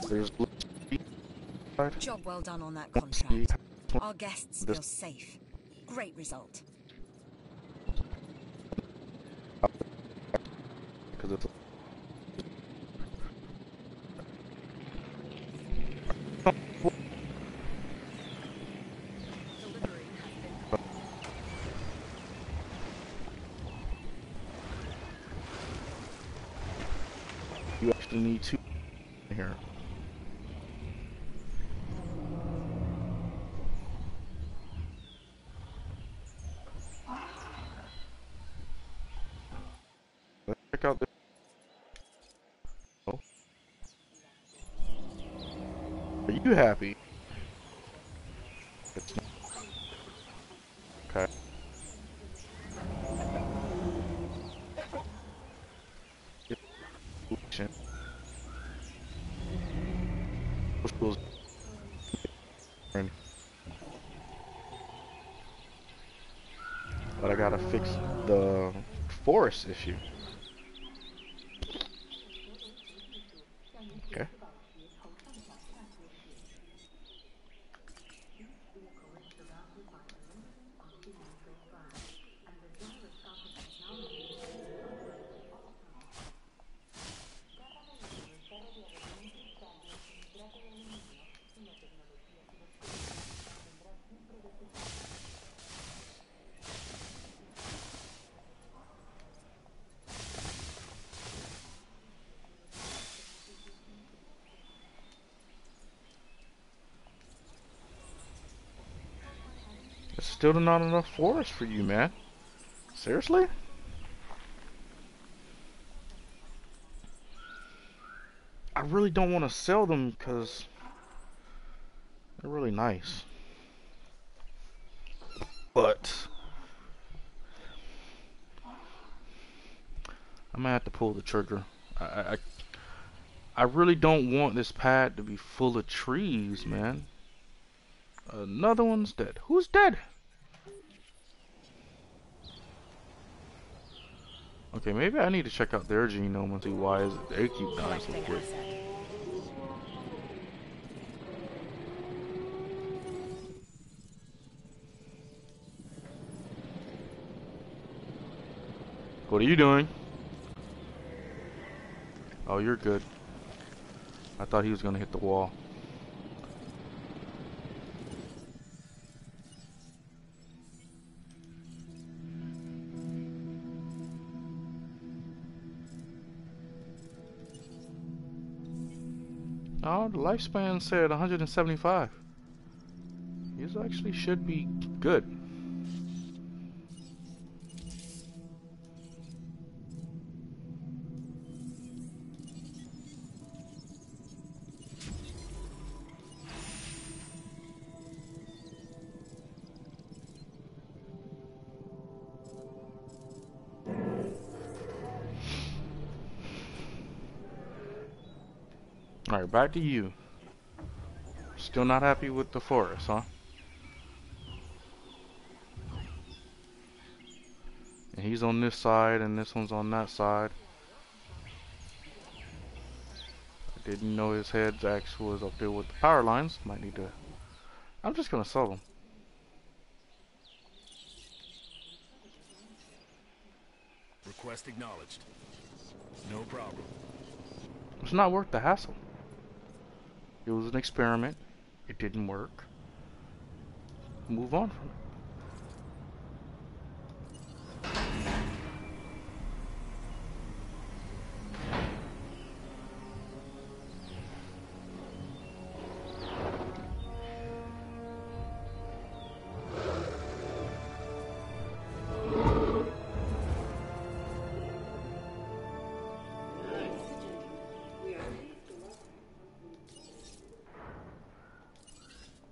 there's Job well done on that contract. Our guests feel safe. Great result. because it's you actually need two here. Let's check out this. Oh. Are you happy? It's okay. But I gotta fix the forest issue. Okay. There's still not enough forest for you, man. Seriously? I really don't want to sell them because they're really nice. But I'm gonna have to pull the trigger. I really don't want this pad to be full of trees, man. Another one's dead. Who's dead? Okay, maybe I need to check out their genome and see why they keep dying so quick. What are you doing? Oh, you're good. I thought he was gonna hit the wall. Oh, the lifespan said 175. These actually should be good. Alright, back to you. Still not happy with the forest, huh? And he's on this side and this one's on that side. I didn't know his head actually was up there with the power lines. Might need to... I'm just gonna sell them. Request acknowledged. No problem. It's not worth the hassle. It was an experiment. It didn't work. Move on from it.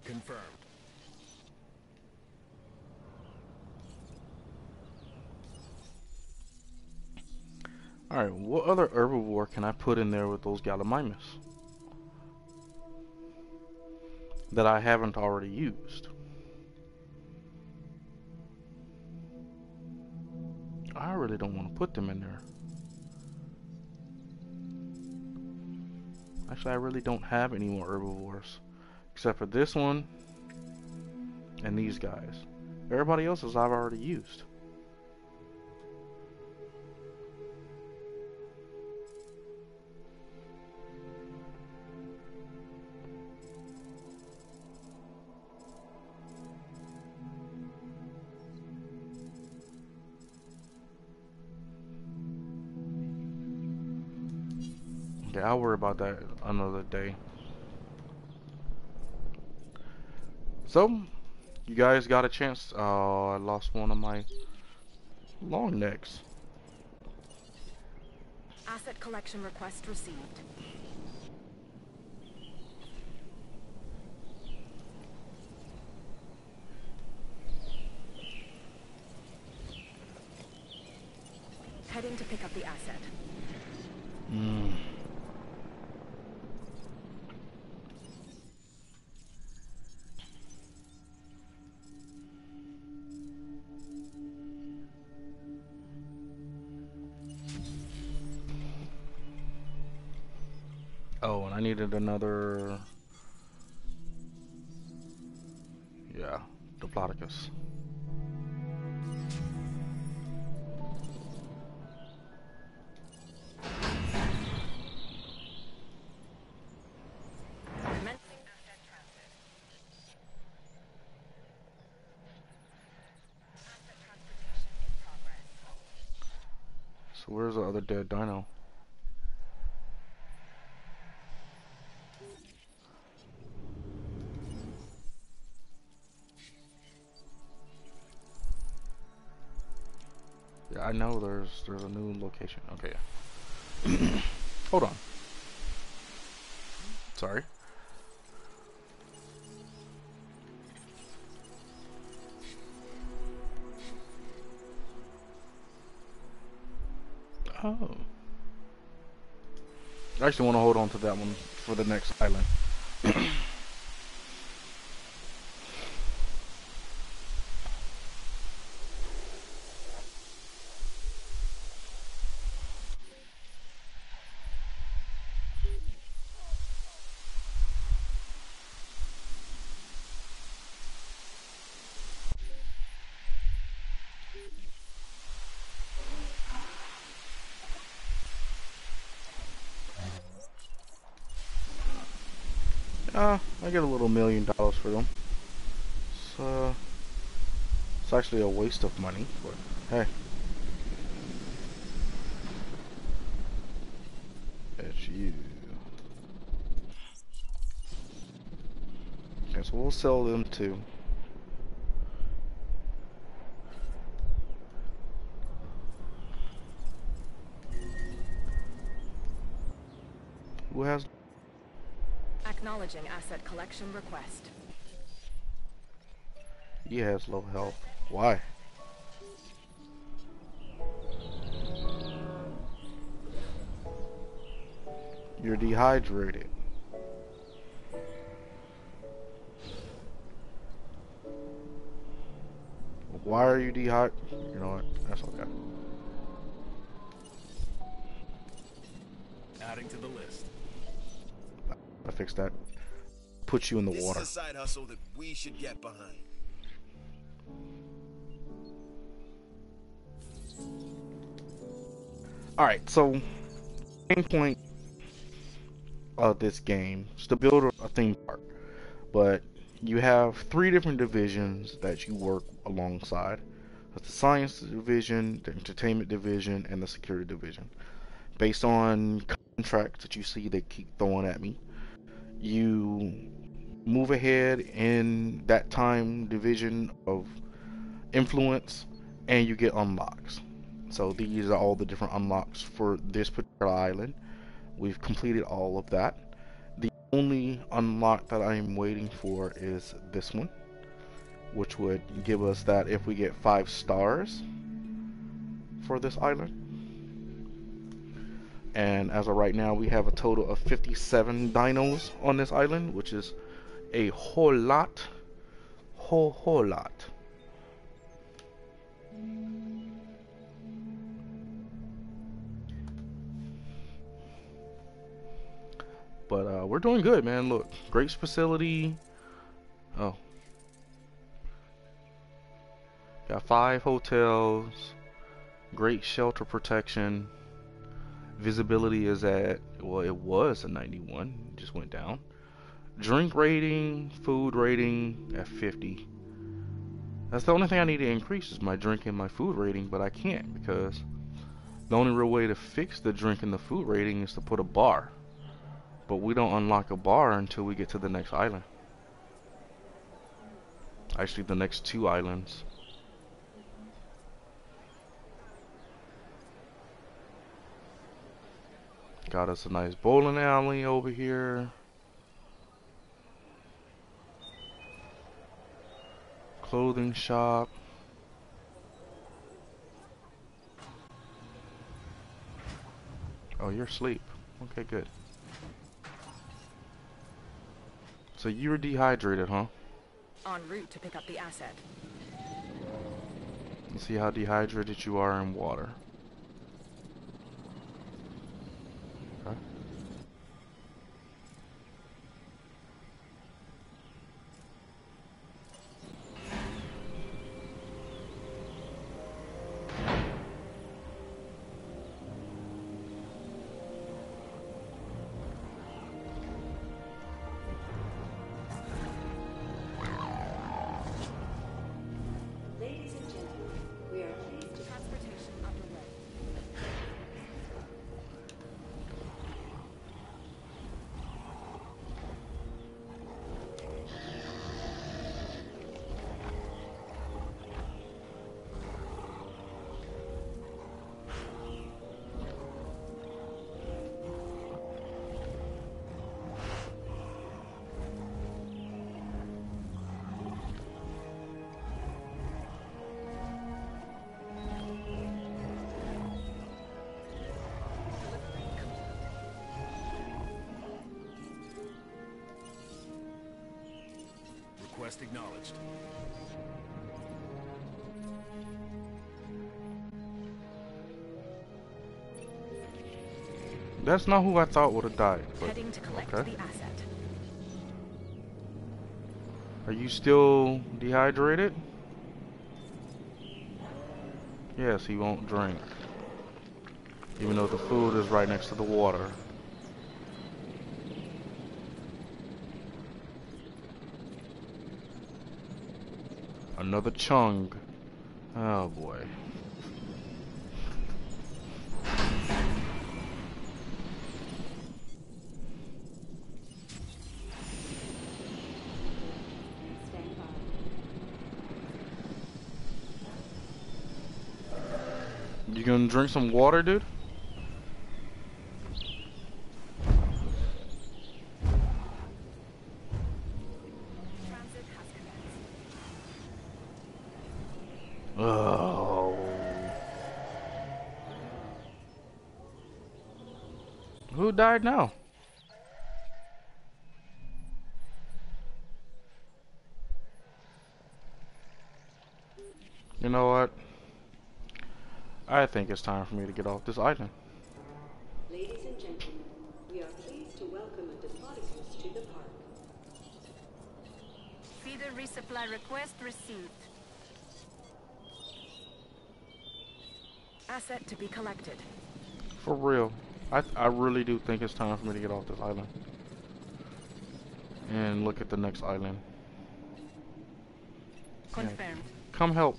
Confirmed. Alright, what other herbivore can I put in there with those Gallimimus that I haven't already used? I really don't want to put them in there. Actually, I really don't have any more herbivores except for this one and these guys. Everybody else's I've already used. Okay, I'll worry about that another day. So, you guys got a chance. Oh, I lost one of my long necks. Asset collection request received. Heading to pick up the asset. Oh, and I needed another. Yeah, Diplodocus. So where's the other dead dino? Yeah, I know there's a new location. Okay. Hold on. Sorry. Oh. I actually want to hold on to that one for the next island. I get a little $1 million for them. So it's actually a waste of money, but hey. It's you. Okay, so we'll sell them too. Who has? Acknowledging asset collection request. He has low health. Why? You're dehydrated. Why are you dehydrated? You know what? That's okay. Adding to the list. I fixed that. Put you in the water. This is a side hustle that we should get behind. Alright, so main point of this game is to build a theme park. But you have 3 different divisions that you work alongside. That's the science division, the entertainment division, and the security division. Based on contracts that you see they keep throwing at me, you move ahead in that time division of influence and you get unlocks. So these are all the different unlocks for this particular island. We've completed all of that. The only unlock that I am waiting for is this one, which would give us that if we get 5 stars for this island, And as of right now, we have a total of 57 dinos on this island, which is a whole lot. Whole lot. But we're doing good, man. Look, great facility. Oh. Got 5 hotels. Great shelter protection. Visibility is at, well, it was a 91. Just went down. Drink rating, food rating at 50. That's the only thing I need to increase is my drink and my food rating, but I can't because the only real way to fix the drink and the food rating is to put a bar. But we don't unlock a bar until we get to the next island. Actually, the next 2 islands. Got us a nice bowling alley over here. Clothing shop. Oh, you're asleep. Okay, good. So you were dehydrated, huh? En route to pick up the asset. Let's see how dehydrated you are in water. Okay. Ladies and gentlemen, we are pleased to Transportation underway. Request acknowledged. That's not who I thought would have died. But Heading to collect okay. the asset. Are you still dehydrated? Yes, he won't drink. Even though the food is right next to the water. Another chung. Oh boy. stand by. You gonna drink some water, dude? Transit has commenced. Oh. Who died now? You know what? I think it's time for me to get off this island. Ladies and gentlemen, we are pleased to welcome a Diplodocus to the park. Feeder resupply request received. Asset to be collected. For real. I really do think it's time for me to get off this island. And look at the next island. Confirmed. Come help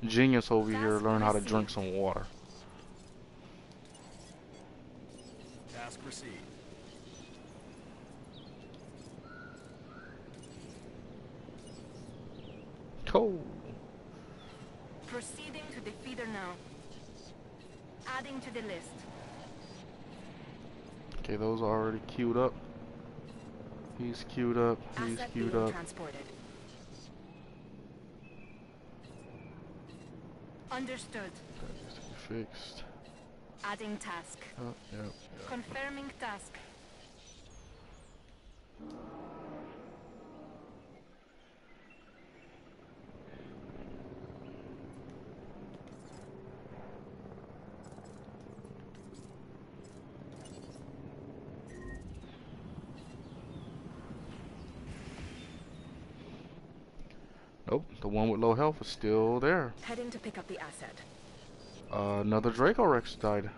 Genius over here Task learn how to received. drink some water. Task received. Cool. Proceeding to the feeder now. Adding to the list. Okay, those are already queued up. He's queued up. He's Asset queued being up. transported. Understood. That needs to be fixed. Adding task. Yep. Confirming task. Nope, the one with low health is still there. Heading to pick up the asset. Another Draco Rex died.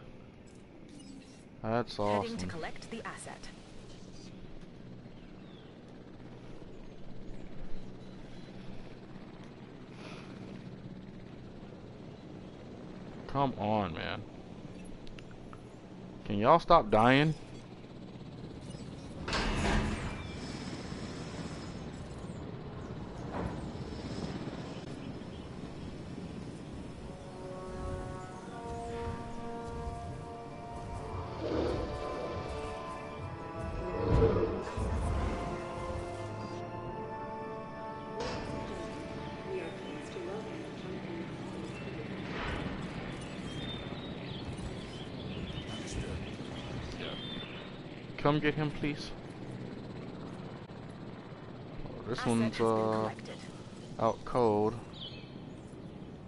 That's awesome. Heading to collect the asset. Come on, man. Can y'all stop dying? We are pleased to welcome you to Understood. Come get him, please. Oh, this Asset one's has been collected. out cold.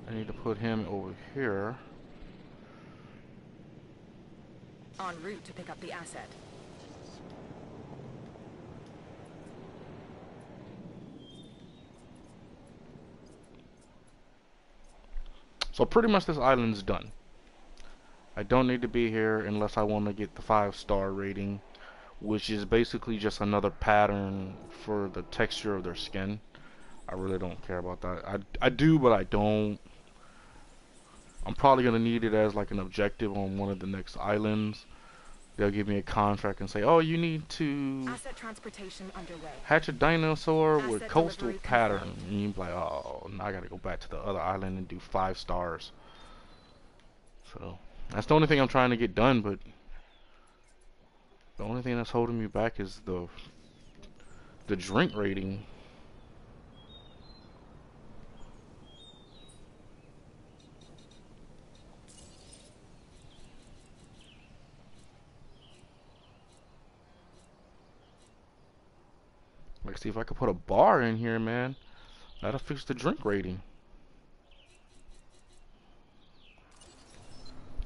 I need to put him over here. En route to pick up the asset. So pretty much this island's done. I don't need to be here unless I want to get the 5-star rating, which is basically just another pattern for the texture of their skin. I really don't care about that. I do, but I don't. I'm probably going to need it as like an objective on one of the next islands. They'll give me a contract and say, oh, you need to Asset transportation underway. hatch a dinosaur with Asset coastal delivery pattern. confirmed. And you're like, oh, now I got to go back to the other island and do 5 stars. So that's the only thing I'm trying to get done, but the only thing that's holding me back is the drink rating. Like, see if I could put a bar in here, man. That'll fix the drink rating.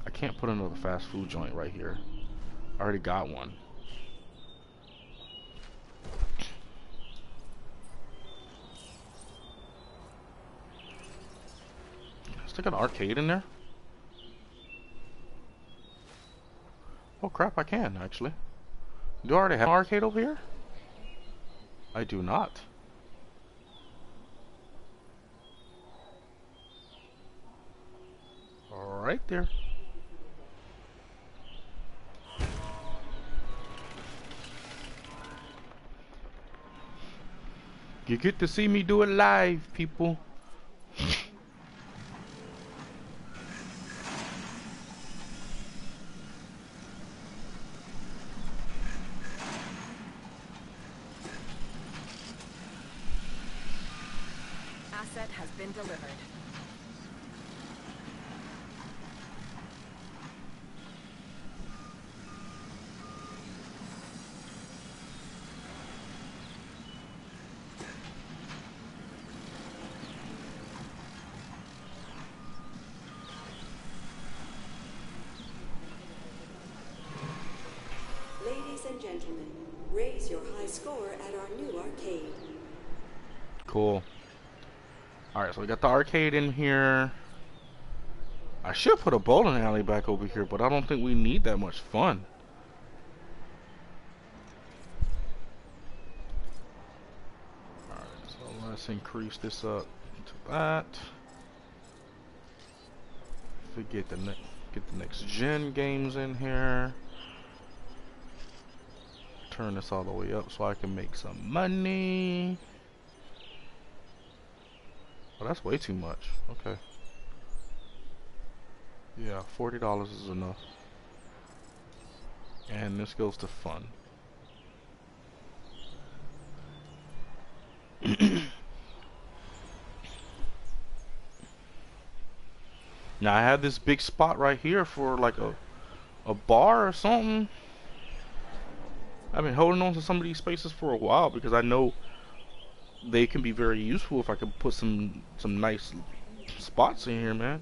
I can't put another fast food joint right here. I already got one. Stick an arcade in there? Oh crap, I can actually. Do I already have an arcade over here? I do not. Right there. You get to see me do it live, people. Asset has been delivered. Ladies and gentlemen, raise your high score at our new arcade. Cool. Alright, so we got the arcade in here. I should put a bowling alley back over here, but I don't think we need that much fun. Alright, so let's increase this up to that. If we get the next gen games in here. Turn this all the way up so I can make some money. Oh, that's way too much. Okay. Yeah, $40 is enough. And this goes to fun. Now I have this big spot right here for like a bar or something. I've been holding on to some of these spaces for a while because I know they can be very useful if I could put some nice spots in here, man.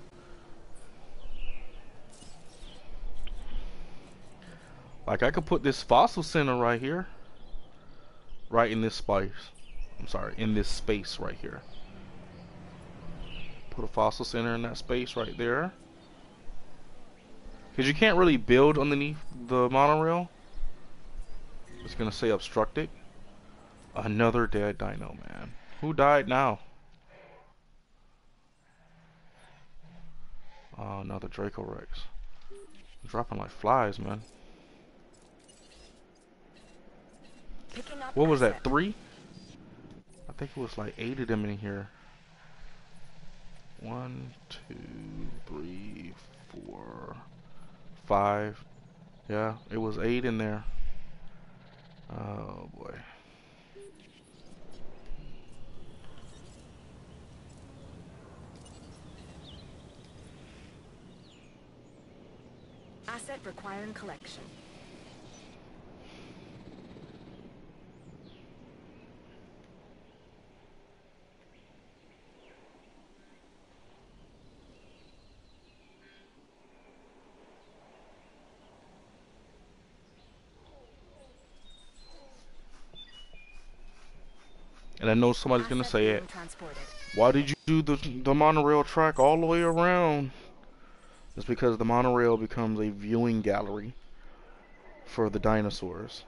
Like I could put this fossil center right here, right in this space. I'm sorry, in this space right here. Put a fossil center in that space right there. Because you can't really build underneath the monorail. It's gonna say obstructed. Another dead dino, man. Who died now? Oh, another Draco Rex. Dropping like flies, man. What was that, 3? I think it was like 8 of them in here. 1, 2, 3, 4, 5. Yeah, it was 8 in there. Oh boy. Asset requiring collection. And I know somebody's gonna say it. Why did you do the monorail track all the way around? It's because the monorail becomes a viewing gallery for the dinosaurs.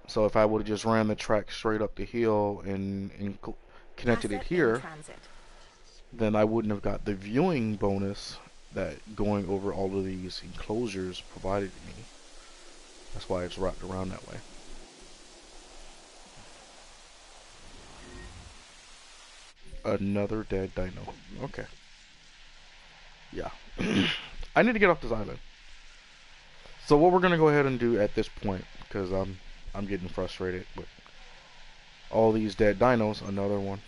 So if I would have just ran the track straight up the hill and connected it here, then I wouldn't have got the viewing bonus that going over all of these enclosures provided me. That's why it's wrapped around that way. Another dead dino. Okay. Yeah. I need to get off this island. So what we're gonna go ahead and do at this point, because I'm getting frustrated with all these dead dinos. Another one.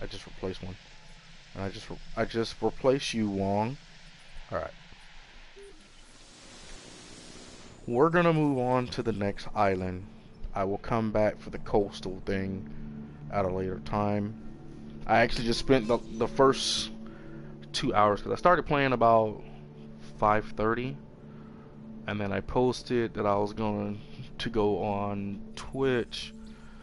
I just replaced one. And I just replaced you, Wong. All right. We're gonna move on to the next island. I will come back for the coastal thing at a later time. I actually just spent the first 2 hours because I started playing about 5:30, and then I posted that I was going to go on Twitch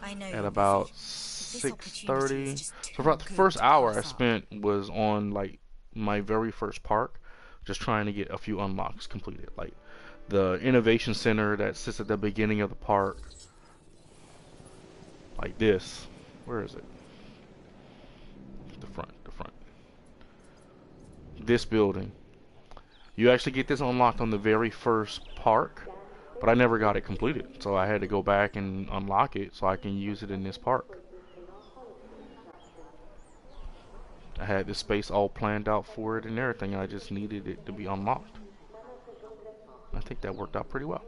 at about 6:30. So for the first hour I spent was on like my very first park, just trying to get a few unlocks completed, like the innovation center that sits at the beginning of the park, like this. Where is it? The front. This building. You actually get this unlocked on the very first park, but I never got it completed, so I had to go back and unlock it so I can use it in this park. I had this space all planned out for it and everything, and I just needed it to be unlocked. I think that worked out pretty well.